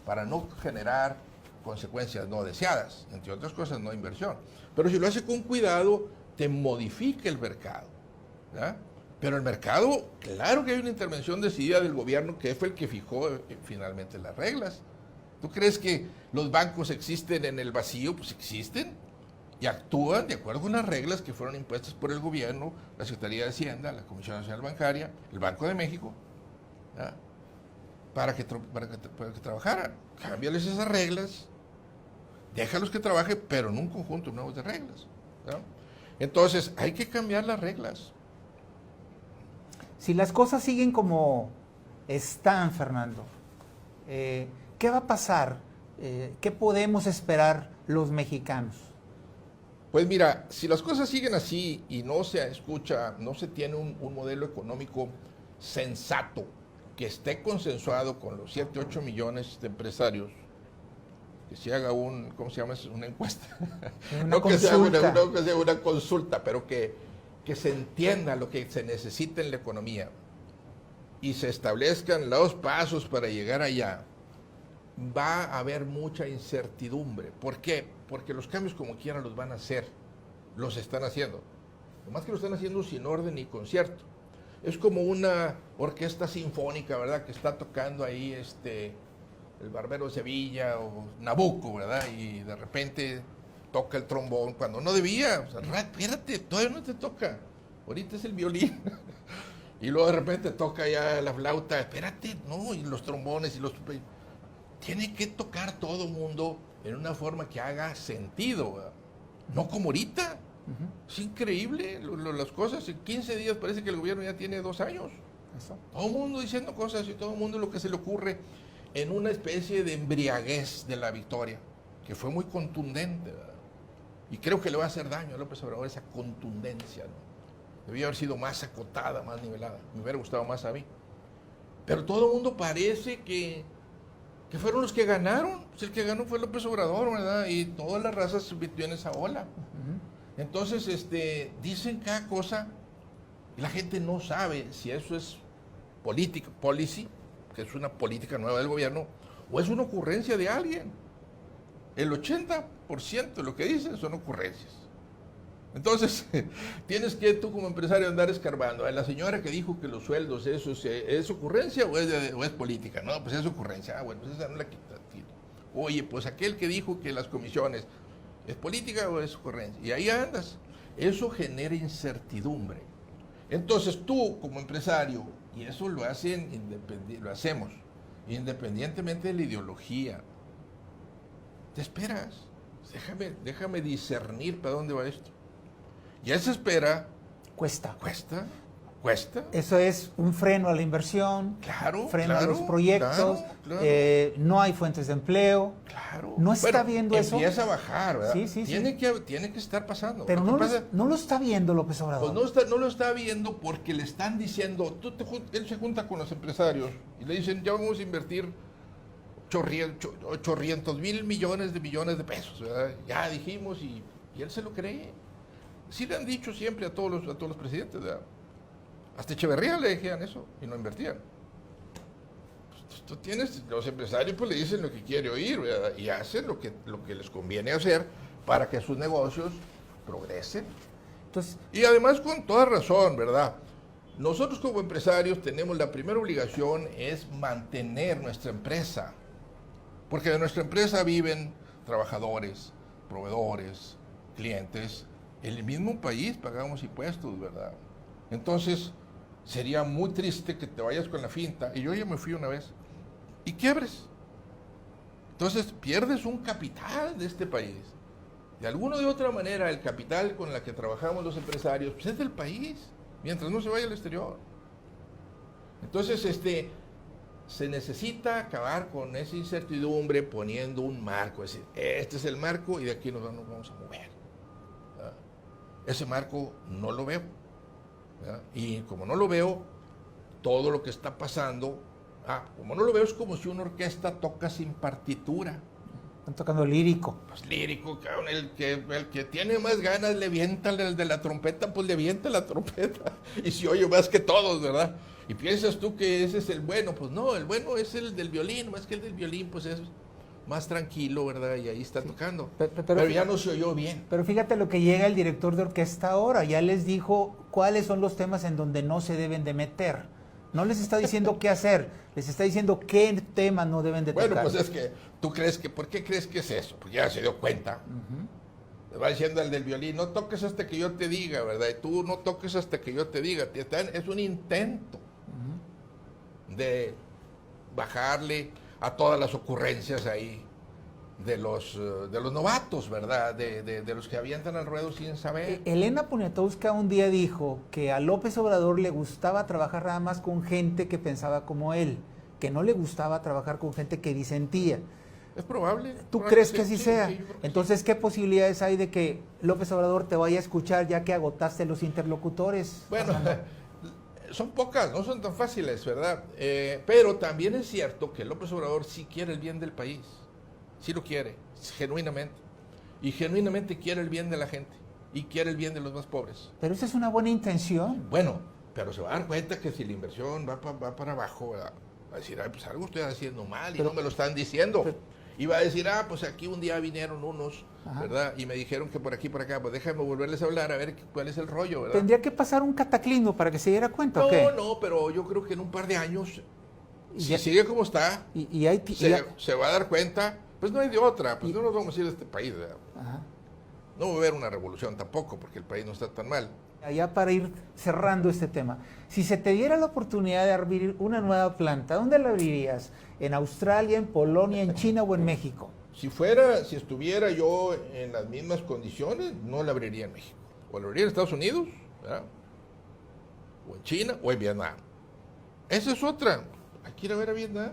para no generar consecuencias no deseadas, entre otras cosas, no inversión. Pero si lo hace con cuidado, te modifica el mercado, ¿verdad? Pero el mercado, claro que hay una intervención decidida del gobierno que fue el que fijó finalmente las reglas. ¿Tú crees que los bancos existen en el vacío? Pues existen y actúan de acuerdo con las reglas que fueron impuestas por el gobierno, la Secretaría de Hacienda, la Comisión Nacional Bancaria, el Banco de México, ¿verdad? Para que trabajaran. Cámbiales esas reglas, déjalos que trabajen, pero en un conjunto nuevo de reglas, ¿verdad? Entonces, hay que cambiar las reglas. Si las cosas siguen como están, Fernando, ¿qué va a pasar? ¿Qué podemos esperar los mexicanos? Pues mira, si las cosas siguen así y no se escucha, no se tiene un modelo económico sensato, que esté consensuado con los 7, 8 millones de empresarios, que se haga ¿cómo se llama eso? Una encuesta. Una consulta. No que sea una consulta, pero que se entienda lo que se necesita en la economía y se establezcan los pasos para llegar allá, va a haber mucha incertidumbre. ¿Por qué? Porque los cambios como quiera los van a hacer, los están haciendo. Nomás que lo están haciendo sin orden ni concierto. Es como una orquesta sinfónica, ¿verdad? Que está tocando ahí el Barbero de Sevilla o Nabucco, ¿verdad? Y de repente toca el trombón cuando no debía. O sea, espérate, todavía no te toca. Ahorita es el violín. Y luego de repente toca ya la flauta. Espérate, no, y los trombones y los... Tiene que tocar todo mundo en una forma que haga sentido, ¿verdad? No como ahorita. Es increíble las cosas. En 15 días parece que el gobierno ya tiene 2 años. Eso. Todo el mundo diciendo cosas y todo el mundo lo que se le ocurre en una especie de embriaguez de la victoria, que fue muy contundente, ¿verdad? Y creo que le va a hacer daño a López Obrador esa contundencia, ¿no? Debía haber sido más acotada, más nivelada. Me hubiera gustado más a mí. Pero todo el mundo parece que fueron los que ganaron. Pues el que ganó fue López Obrador, ¿verdad? Y toda la raza se metió en esa ola. Entonces, dicen cada cosa y la gente no sabe si eso es policy, que es una política nueva del gobierno, o es una ocurrencia de alguien. El 80% de lo que dicen son ocurrencias. Entonces, tienes que tú como empresario andar escarbando. La señora que dijo que los sueldos, ¿eso es ocurrencia o es política? No, pues es ocurrencia. Ah, bueno, pues esa no la quita. Oye, pues aquel que dijo que las comisiones, ¿es política o es ocurrencia? Y ahí andas. Eso genera incertidumbre. Entonces tú como empresario, y eso lo hacemos independientemente de la ideología, te esperas. Déjame discernir para dónde va esto. Y esa espera Cuesta. cuesta. Eso es un freno a la inversión, freno a los proyectos, claro. No hay fuentes de empleo. Claro. No está viendo eso. Empieza a bajar, ¿verdad? Sí. Tiene que estar pasando. Pero no lo está viendo López Obrador. Pues no lo está viendo porque le están diciendo, él se junta con los empresarios y le dicen, ya vamos a invertir 800 mil millones de pesos, ¿verdad? Ya dijimos y él se lo cree. Sí le han dicho siempre a todos los presidentes, ¿verdad? Hasta Echeverría le decían eso y no invertían. Tú tienes, los empresarios pues le dicen lo que quiere oír, ¿verdad? Y hacen lo que les conviene hacer para que sus negocios progresen. Entonces, y además con toda razón, ¿verdad? Nosotros como empresarios tenemos la primera obligación es mantener nuestra empresa. Porque de nuestra empresa viven trabajadores, proveedores, clientes, en el mismo país pagamos impuestos, ¿verdad? Entonces, sería muy triste que te vayas con la finta, y yo ya me fui una vez, y quiebres. Entonces, pierdes un capital de este país. De alguna de otra manera, el capital con el que trabajamos los empresarios, pues es del país, mientras no se vaya al exterior. Entonces, se necesita acabar con esa incertidumbre poniendo un marco, es decir, este es el marco y de aquí nos vamos a mover. ¿Verdad? Ese marco no lo veo. ¿Verdad? Y como no lo veo, todo lo que está pasando, como no lo veo, es como si una orquesta toca sin partitura. Están tocando lírico. Pues lírico, cabrón, el que tiene más ganas le avienta el de la trompeta, pues le avienta la trompeta. Y si oye más que todos, ¿verdad? Y piensas tú que ese es el bueno, pues no, el bueno es el del violín, más que el del violín, pues es más tranquilo, ¿verdad? Y ahí está tocando. Pero ya no se oyó bien. Pero fíjate lo que llega el director de orquesta ahora, ya les dijo cuáles son los temas en donde no se deben de meter. No les está diciendo qué hacer, les está diciendo qué temas no deben de tocar. Bueno, pues es que tú crees que, ¿por qué crees que es eso? Porque ya se dio cuenta. Le va diciendo al del violín, no toques hasta que yo te diga, ¿verdad? Y tú no toques hasta que yo te diga. Es un intento de bajarle a todas las ocurrencias ahí de los novatos, ¿verdad? De los que avientan al ruedo sin saber. Elena Poniatowska un día dijo que a López Obrador le gustaba trabajar nada más con gente que pensaba como él, que no le gustaba trabajar con gente que disentía. Es probable. ¿Tú crees que así sea? Entonces, ¿qué posibilidades hay de que López Obrador te vaya a escuchar ya que agotaste los interlocutores? Bueno, son pocas, no son tan fáciles, ¿verdad? Pero también es cierto que López Obrador sí quiere el bien del país. Sí lo quiere, genuinamente. Y genuinamente quiere el bien de la gente. Y quiere el bien de los más pobres. Pero esa es una buena intención. Bueno, pero se va a dar cuenta que si la inversión va para abajo, va a decir, pues algo estoy haciendo mal y no me lo están diciendo. Y va a decir, pues aquí un día vinieron unos, ¿verdad? Y me dijeron que por aquí, por acá, pues déjame volverles a hablar a ver cuál es el rollo, ¿verdad? ¿Tendría que pasar un cataclismo para que se diera cuenta no, o qué? No, pero yo creo que en un par de años, si sigue como está, se va a dar cuenta. Pues no hay de otra, pues no nos vamos a ir de este país, ¿verdad? No va a haber una revolución tampoco, porque el país no está tan mal. Ya para ir cerrando este tema, si se te diera la oportunidad de abrir una nueva planta, ¿dónde la abrirías? ¿En Australia, en Polonia, en China o en México? Si estuviera yo en las mismas condiciones, no la abriría en México. O la abriría en Estados Unidos, ¿verdad? O en China, o en Vietnam. Esa es otra. Hay que ir a ver a Vietnam.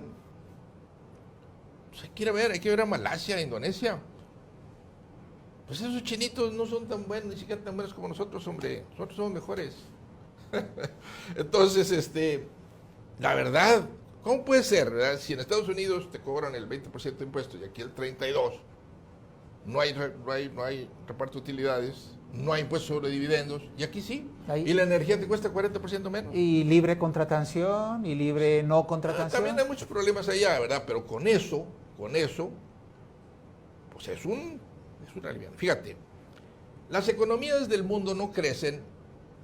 Pues hay que ir a Malasia, a Indonesia. Pues esos chinitos no son tan buenos, ni siquiera tan buenos como nosotros, hombre. Nosotros somos mejores. Entonces, la verdad, ¿cómo puede ser, verdad? Si en Estados Unidos te cobran el 20% de impuestos y aquí el 32%, no hay reparto de utilidades, no hay impuestos sobre dividendos, y aquí sí. Y la energía te cuesta 40% menos. Y libre contratación, y libre no contratación. También hay muchos problemas allá, ¿verdad? Pero con eso, pues es una aliviana. Fíjate, las economías del mundo no crecen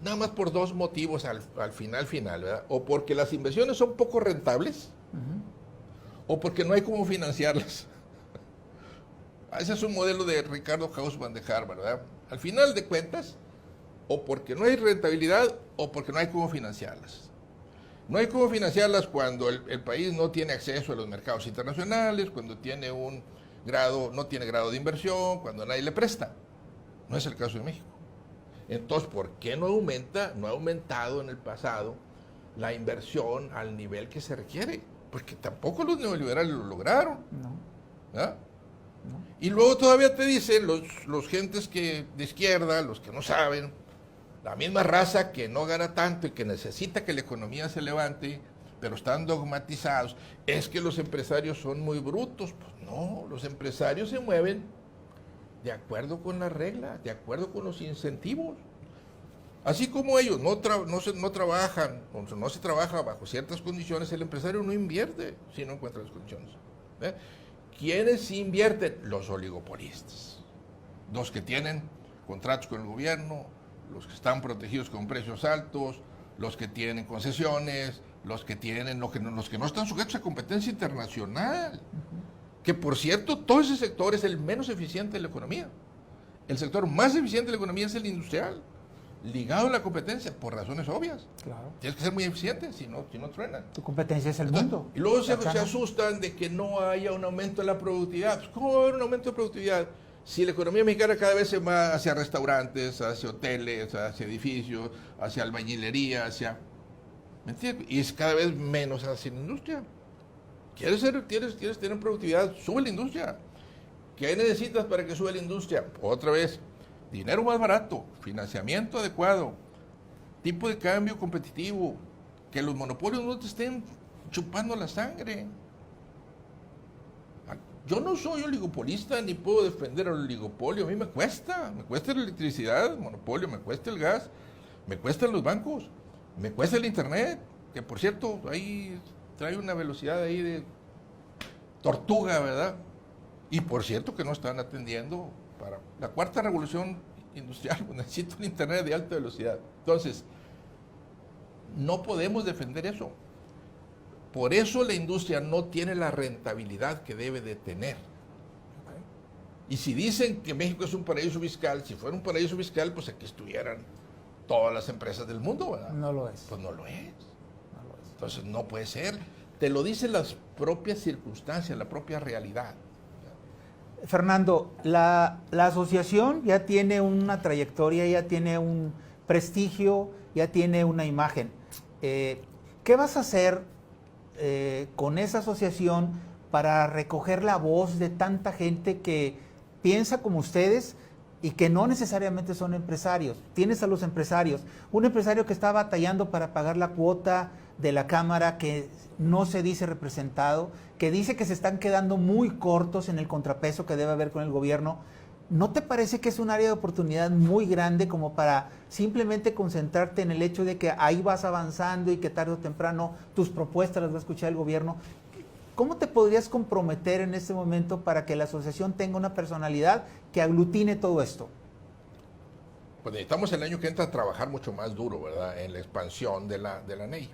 nada más por dos motivos al final, ¿verdad? O porque las inversiones son poco rentables, o porque no hay cómo financiarlas. Ese es un modelo de Ricardo Hausmann de Harvard, ¿verdad? Al final de cuentas, o porque no hay rentabilidad, o porque no hay cómo financiarlas. No hay cómo financiarlas cuando el país no tiene acceso a los mercados internacionales, cuando no tiene grado de inversión, cuando nadie le presta. No es el caso de México. Entonces, ¿por qué no ha aumentado en el pasado la inversión al nivel que se requiere? Porque tampoco los neoliberales lo lograron. ¿Ah? No. Y luego todavía te dicen los gentes de izquierda, los que no saben, la misma raza que no gana tanto y que necesita que la economía se levante, pero están dogmatizados. Es que los empresarios son muy brutos. Pues no, los empresarios se mueven de acuerdo con las reglas, de acuerdo con los incentivos. Así como ellos no trabajan, no se trabaja bajo ciertas condiciones, el empresario no invierte si no encuentra las condiciones. ¿Quiénes invierten? Los oligopolistas. Los que tienen contratos con el gobierno, los que están protegidos con precios altos, los que tienen concesiones, los que no están sujetos a competencia internacional. Que por cierto, todo ese sector es el menos eficiente de la economía. El sector más eficiente de la economía es el industrial, ligado a la competencia, por razones obvias. Claro. Tienes que ser muy eficiente, si no truenan. Tu competencia es el mundo. Y luego se China. asustan de que no haya un aumento de la productividad. Pues, ¿cómo va a haber un aumento de productividad? Si la economía mexicana cada vez se va hacia restaurantes, hacia hoteles, hacia edificios, hacia albañilería, hacia... ¿Me entiendes? Y es cada vez menos hacia la industria. ¿Quieres tener productividad? Sube la industria. ¿Qué necesitas para que sube la industria? Otra vez, dinero más barato, financiamiento adecuado, tipo de cambio competitivo, que los monopolios no te estén chupando la sangre. Yo no soy oligopolista ni puedo defender al oligopolio. A mí me cuesta la electricidad, el monopolio, me cuesta el gas, me cuestan los bancos, me cuesta el internet, que por cierto, ahí trae una velocidad ahí de tortuga, ¿verdad? Y por cierto que no están atendiendo para la cuarta revolución industrial, pues necesito un internet de alta velocidad. Entonces, no podemos defender eso. Por eso la industria no tiene la rentabilidad que debe de tener. Y si dicen que México es un paraíso fiscal, si fuera un paraíso fiscal, pues aquí estuvieran todas las empresas del mundo, ¿verdad? No lo es. Pues no lo es. No lo es. Entonces no puede ser. Te lo dicen las propias circunstancias, la propia realidad. Fernando, la asociación ya tiene una trayectoria, ya tiene un prestigio, ya tiene una imagen. ¿Qué vas a hacer con esa asociación para recoger la voz de tanta gente que piensa como ustedes y que no necesariamente son empresarios? Tienes a los empresarios, un empresario que está batallando para pagar la cuota de la Cámara, que no se dice representado, que dice que se están quedando muy cortos en el contrapeso que debe haber con el gobierno. ¿No te parece que es un área de oportunidad muy grande como para simplemente concentrarte en el hecho de que ahí vas avanzando y que tarde o temprano tus propuestas las va a escuchar el gobierno? ¿Cómo te podrías comprometer en este momento para que la asociación tenga una personalidad que aglutine todo esto? Pues necesitamos el año que entra a trabajar mucho más duro, ¿verdad? En la expansión de la NEI.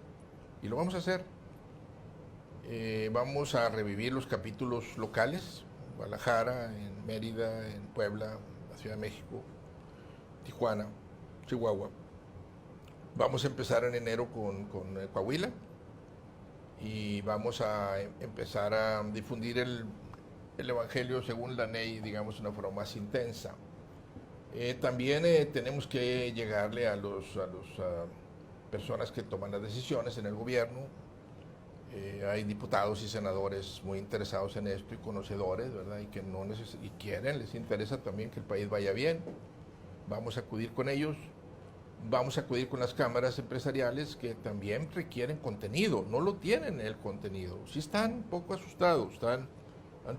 Y lo vamos a hacer. Vamos a revivir los capítulos locales, en Guadalajara, en Mérida, en Puebla, en la Ciudad de México, Tijuana, Chihuahua. Vamos a empezar en enero con Coahuila y vamos a empezar a difundir el Evangelio según la NEI, digamos, de una forma más intensa. También tenemos que llegarle a las personas que toman las decisiones en el gobierno. Hay diputados y senadores muy interesados en esto y conocedores, ¿verdad? Y que y quieren, les interesa también que el país vaya bien. Vamos a acudir con ellos, vamos a acudir con las cámaras empresariales que también requieren contenido, no lo tienen el contenido. Sí están un poco asustados, están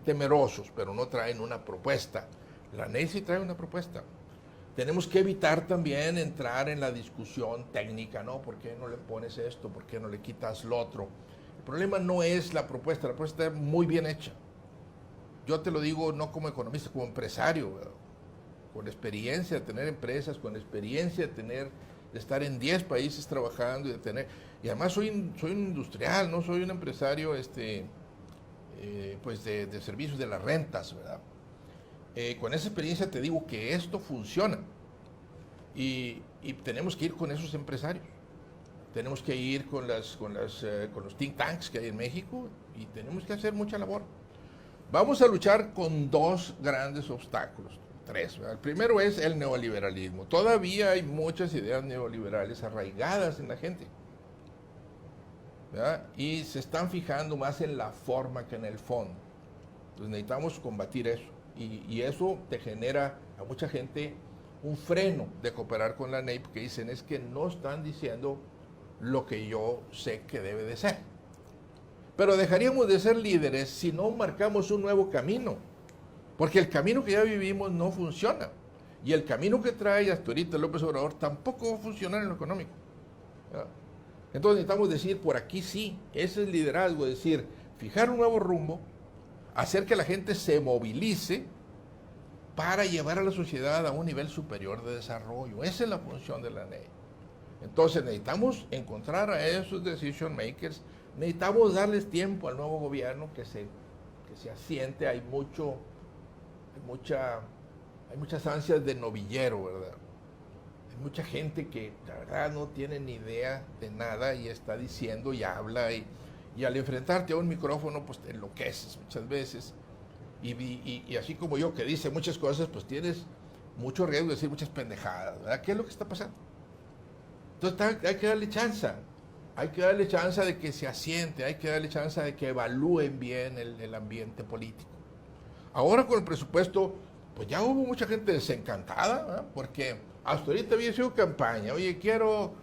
temerosos, pero no traen una propuesta. La NEI sí trae una propuesta. Tenemos que evitar también entrar en la discusión técnica, ¿no? ¿Por qué no le pones esto? ¿Por qué no le quitas lo otro? El problema no es la propuesta está muy bien hecha. Yo te lo digo no como economista, como empresario, ¿verdad? Con experiencia de tener empresas, con experiencia de estar en 10 países trabajando y además soy un industrial, no soy un empresario pues de servicios de las rentas, ¿verdad? Con esa experiencia te digo que esto funciona y tenemos que ir con esos empresarios. Tenemos que ir con los think tanks que hay en México y tenemos que hacer mucha labor. Vamos a luchar con 2 grandes obstáculos, 3. ¿verdad? El primero es el neoliberalismo. Todavía hay muchas ideas neoliberales arraigadas en la gente, ¿verdad? Y se están fijando más en la forma que en el fondo. Entonces necesitamos combatir eso. Y eso te genera a mucha gente un freno de cooperar con la NEI, porque dicen es que no están diciendo lo que yo sé que debe de ser. Pero dejaríamos de ser líderes si no marcamos un nuevo camino, porque el camino que ya vivimos no funciona, y el camino que trae hasta ahorita López Obrador tampoco va a funcionar en lo económico. ¿verdad? Entonces necesitamos decir, por aquí sí, ese es liderazgo, es decir, fijar un nuevo rumbo, hacer que la gente se movilice para llevar a la sociedad a un nivel superior de desarrollo. Esa es la función de la NEI. Entonces necesitamos encontrar a esos decision makers, necesitamos darles tiempo al nuevo gobierno que se asiente. Hay mucha hay muchas ansias de novillero, ¿verdad? Hay mucha gente que la verdad no tiene ni idea de nada y está diciendo y habla y al enfrentarte a un micrófono pues te enloqueces muchas veces y así como yo que dice muchas cosas pues tienes mucho riesgo de decir muchas pendejadas, ¿verdad? ¿Qué es lo que está pasando? Entonces hay que darle chance, hay que darle chance de que se asiente, hay que darle chance de que evalúen bien el ambiente político. Ahora con el presupuesto pues ya hubo mucha gente desencantada, ¿verdad? Porque hasta ahorita había sido campaña, oye quiero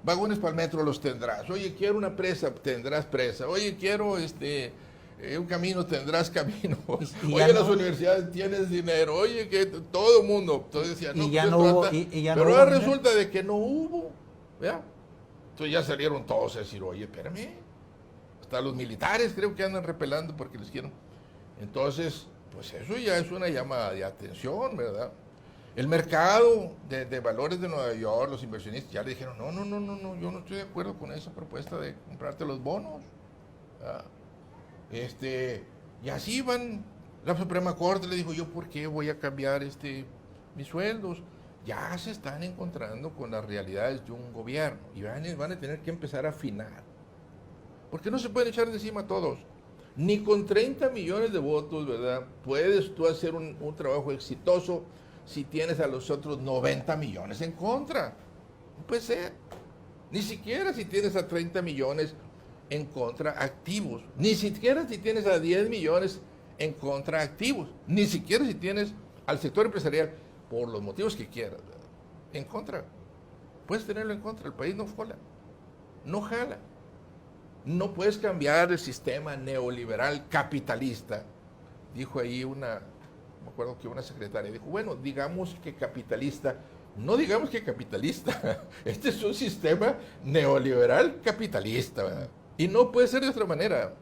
vagones para el metro, los tendrás, oye quiero una presa, tendrás presa, oye quiero un camino, tendrás camino, oye las universidades tienes dinero, oye que todo el mundo, entonces decía, no, ya no hubo, pero ahora resulta de que no hubo, ¿verdad? Entonces ya salieron todos a decir, oye, espérame, hasta los militares creo que andan repelando porque les quieren, entonces, pues eso ya es una llamada de atención, ¿verdad? El mercado de valores de Nueva York, los inversionistas ya le dijeron, no, yo no estoy de acuerdo con esa propuesta de comprarte los bonos. ¿Ah? Y así van, la Suprema Corte le dijo, yo por qué voy a cambiar mis sueldos. Ya se están encontrando con las realidades de un gobierno y van a tener que empezar a afinar. Porque no se pueden echar de encima a todos. Ni con 30 millones de votos, ¿verdad? Puedes tú hacer un trabajo exitoso si tienes a los otros 90 millones en contra. No puede ser. Ni siquiera si tienes a 30 millones en contra activos. Ni siquiera si tienes a 10 millones en contra activos. Ni siquiera si tienes al sector empresarial, por los motivos que quieras, ¿verdad? En contra. Puedes tenerlo en contra. El país no jala. No jala. No puedes cambiar el sistema neoliberal capitalista. Dijo ahí me acuerdo que una secretaria dijo, bueno, digamos que capitalista, no digamos que capitalista, este es un sistema neoliberal capitalista, ¿verdad? Y no puede ser de otra manera.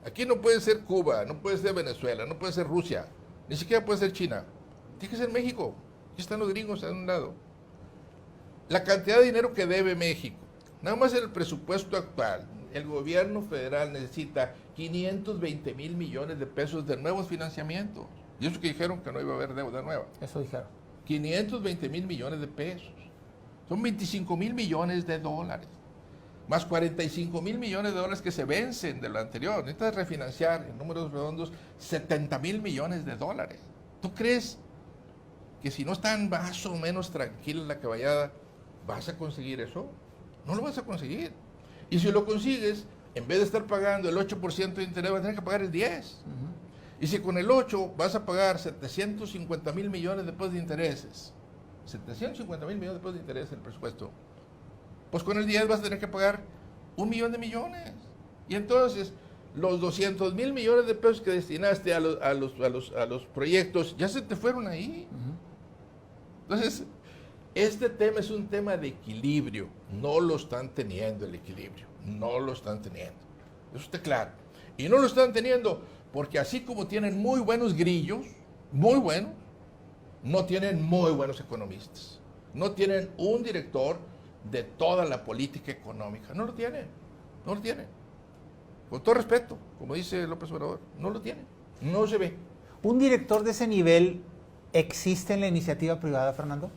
Aquí no puede ser Cuba, no puede ser Venezuela, no puede ser Rusia, ni siquiera puede ser China. Tiene que ser México. Aquí están los gringos a un lado. La cantidad de dinero que debe México, nada más el presupuesto actual, el gobierno federal necesita 520 mil millones de pesos de nuevos financiamientos. Y eso que dijeron que no iba a haber deuda nueva. Eso dijeron. 520 mil millones de pesos. Son 25 mil millones de dólares. Más 45 mil millones de dólares que se vencen de lo anterior. Necesitas refinanciar, en números redondos, 70 mil millones de dólares. ¿Tú crees que si no están más o menos tranquila la caballada, vas a conseguir eso? No lo vas a conseguir. Y si lo consigues, en vez de estar pagando el 8% de interés, vas a tener que pagar el 10%. Y si con el 8 vas a pagar 750 mil millones de pesos de intereses, 750 mil millones de pesos de intereses en el presupuesto, pues con el 10 vas a tener que pagar 1 millón de millones. Y entonces, los 200 mil millones de pesos que destinaste a los proyectos, ya se te fueron ahí. Entonces, este tema es un tema de equilibrio. No lo están teniendo el equilibrio. No lo están teniendo. Eso está claro. Y no lo están teniendo porque así como tienen muy buenos grillos, muy buenos, no tienen muy buenos economistas. No tienen un director de toda la política económica. No lo tienen. No lo tienen. Con todo respeto, como dice López Obrador, no lo tienen. No se ve. ¿Un director de ese nivel existe en la iniciativa privada, Fernando?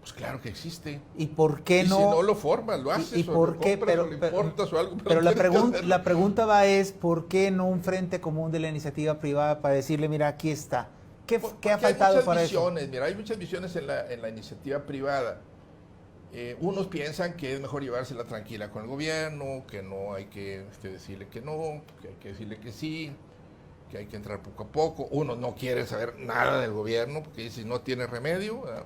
Pues claro que existe. ¿Y por qué no? Y si no lo formas, lo haces, ¿Y por qué? Compras, lo importas o algo. Pero la pregunta va es, ¿por qué no un frente común de la iniciativa privada para decirle, mira, aquí está? ¿Qué ha faltado para visiones, eso? Mira, hay muchas visiones en la iniciativa privada. Unos piensan que es mejor llevársela tranquila con el gobierno, que no hay que decirle que no, que hay que decirle que sí, que hay que entrar poco a poco. Unos no quieren saber nada del gobierno porque dicen no tiene remedio, ¿verdad?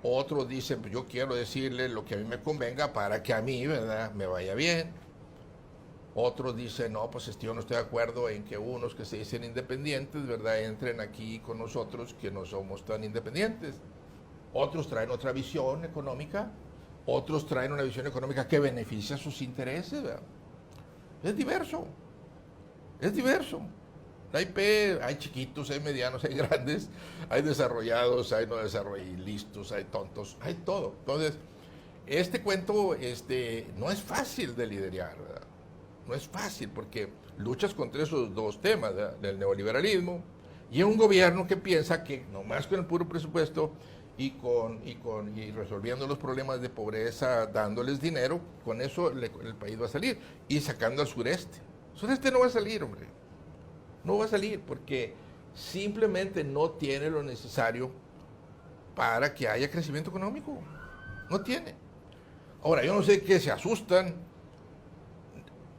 Otros dicen, pues yo quiero decirle lo que a mí me convenga para que a mí, ¿verdad?, me vaya bien. Otros dicen, no, pues yo no estoy de acuerdo en que unos que se dicen independientes, ¿verdad?, entren aquí con nosotros que no somos tan independientes. Otros traen otra visión económica, otros traen una visión económica que beneficia sus intereses, ¿verdad? Es diverso, es diverso. Hay chiquitos, hay medianos, hay grandes, hay desarrollados, hay no desarrollados, listos, hay tontos, hay todo. Entonces, este cuento no es fácil de liderar, ¿verdad? No es fácil porque luchas contra esos dos temas, ¿verdad?, del neoliberalismo Y un gobierno que piensa que nomás con el puro presupuesto y resolviendo los problemas de pobreza, dándoles dinero, con eso el país va a salir. Y sacando al sureste. El sureste no va a salir, hombre. No va a salir porque simplemente no tiene lo necesario para que haya crecimiento económico. No tiene. Ahora, yo no sé qué se asustan.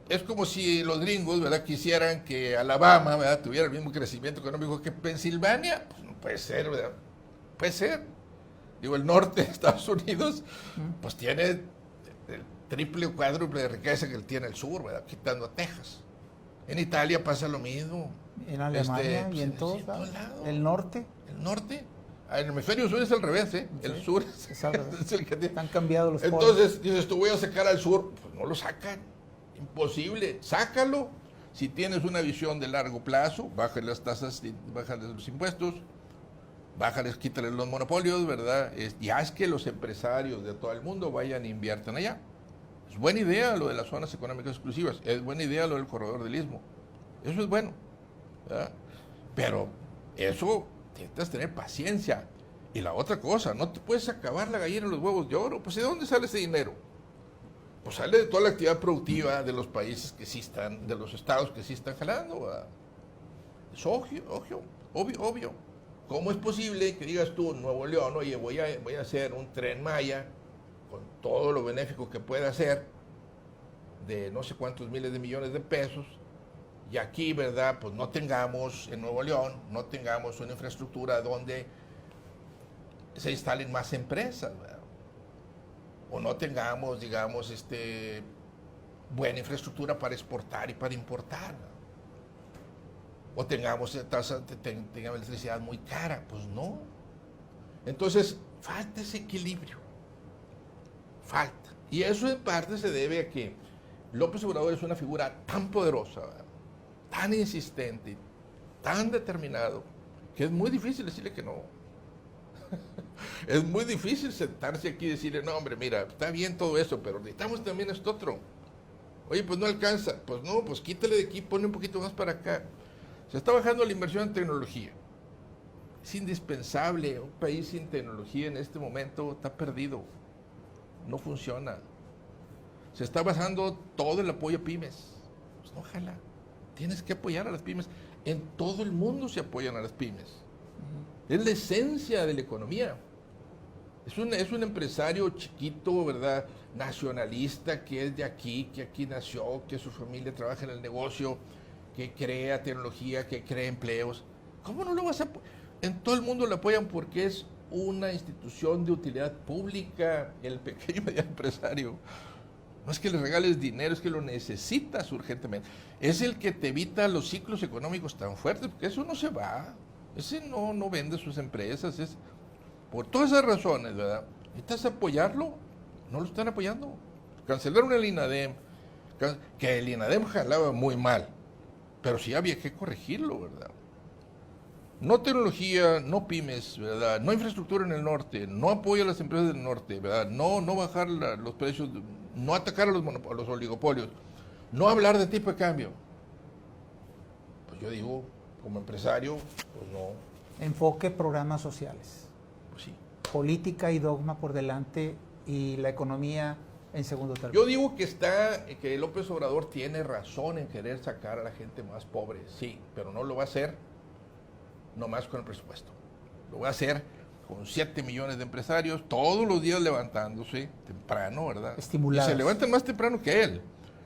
Es como si los gringos, ¿verdad?, quisieran que Alabama, ¿verdad?, tuviera el mismo crecimiento económico que Pensilvania. Pues no puede ser, ¿verdad? Puede ser. Digo, el norte de Estados Unidos, pues tiene el triple o cuádruple de riqueza que tiene el sur, ¿verdad?, quitando a Texas. En Italia pasa lo mismo. En Alemania y en todos lados. ¿El norte? El norte. El hemisferio sur es al revés, ¿eh? Sí, el sur es el que tiene. Han cambiado los polos. Entonces, dices, tú voy a sacar al sur. Pues no lo sacan. Imposible. Sácalo. Si tienes una visión de largo plazo, bájale las tasas, bájale los impuestos, bájales, quítales los monopolios, ¿verdad? Y haz que los empresarios de todo el mundo vayan e inviertan allá. Es buena idea lo de las zonas económicas exclusivas. Es buena idea lo del corredor del Istmo. Eso es bueno, ¿verdad? Pero eso necesitas tener paciencia. Y la otra cosa, no te puedes acabar la gallina en los huevos de oro. Pues ¿de dónde sale ese dinero? Pues sale de toda la actividad productiva de los países que sí están, de los estados que sí están jalando, ¿verdad? Es obvio. ¿Cómo es posible que digas tú, Nuevo León, oye, voy a hacer un Tren Maya con todo lo benéfico que pueda hacer, de no sé cuántos miles de millones de pesos, y aquí, ¿verdad?, pues no tengamos, en Nuevo León, no tengamos una infraestructura donde se instalen más empresas, ¿verdad? O no tengamos, digamos, buena infraestructura para exportar y para importar, ¿verdad? O tengamos electricidad muy cara, pues no. Entonces, falta ese equilibrio. Falta. Y eso en parte se debe a que López Obrador es una figura tan poderosa, ¿verdad?, tan insistente, tan determinado, que es muy difícil decirle que no. Es muy difícil sentarse aquí y decirle, no, hombre, mira, está bien todo eso, pero necesitamos también esto otro. Oye, pues no alcanza. Pues no, pues quítale de aquí, pone un poquito más para acá. Se está bajando la inversión en tecnología. Es indispensable. Un país sin tecnología en este momento está perdido. No funciona. Se está bajando todo el apoyo a pymes. Pues no, ojalá. Tienes que apoyar a las pymes. En todo el mundo se apoyan a las pymes. Es la esencia de la economía. Es un empresario chiquito, ¿verdad?, nacionalista, que es de aquí, que aquí nació, que su familia trabaja en el negocio, que crea tecnología, que crea empleos. ¿Cómo no lo vas a apoyar? En todo el mundo lo apoyan porque es una institución de utilidad pública, el pequeño y mediano empresario. No es que le regales dinero, es que lo necesitas urgentemente. Es el que te evita los ciclos económicos tan fuertes, porque eso no se va. Ese no vende sus empresas. Por todas esas razones, ¿verdad? ¿Necesitas apoyarlo? No lo están apoyando. Cancelaron el INADEM, que el INADEM jalaba muy mal, pero sí había que corregirlo, ¿verdad? No tecnología, no pymes, ¿verdad? No infraestructura en el norte, no apoyo a las empresas del norte, ¿verdad? No bajar los precios, no atacar a los oligopolios, no hablar de tipo de cambio. Pues yo digo, como empresario, pues no. Enfoque programas sociales. Pues sí. Política y dogma por delante y la economía en segundo término. Yo digo que López Obrador tiene razón en querer sacar a la gente más pobre, sí, pero no lo va a hacer nomás con el presupuesto. Lo va a hacer con 7 millones de empresarios, todos los días levantándose temprano, ¿verdad? Estimulados. Y se levantan más temprano que él.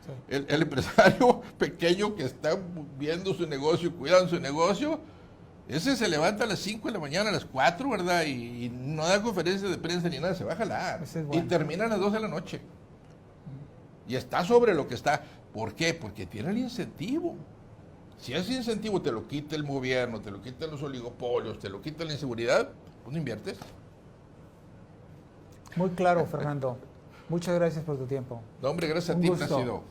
Sí. El empresario pequeño que está viendo su negocio, cuidando su negocio, ese se levanta a las 5 de la mañana, a las 4, ¿verdad? Y no da conferencias de prensa ni nada, se va a jalar. Ese es bueno. Y termina a las 2 de la noche. Y está sobre lo que está. ¿Por qué? Porque tiene el incentivo. Si ese incentivo te lo quita el gobierno, te lo quitan los oligopolios, te lo quita la inseguridad, pues no inviertes. Muy claro, Fernando. Muchas gracias por tu tiempo. No, hombre, gracias Un a ti, gusto. Plácido.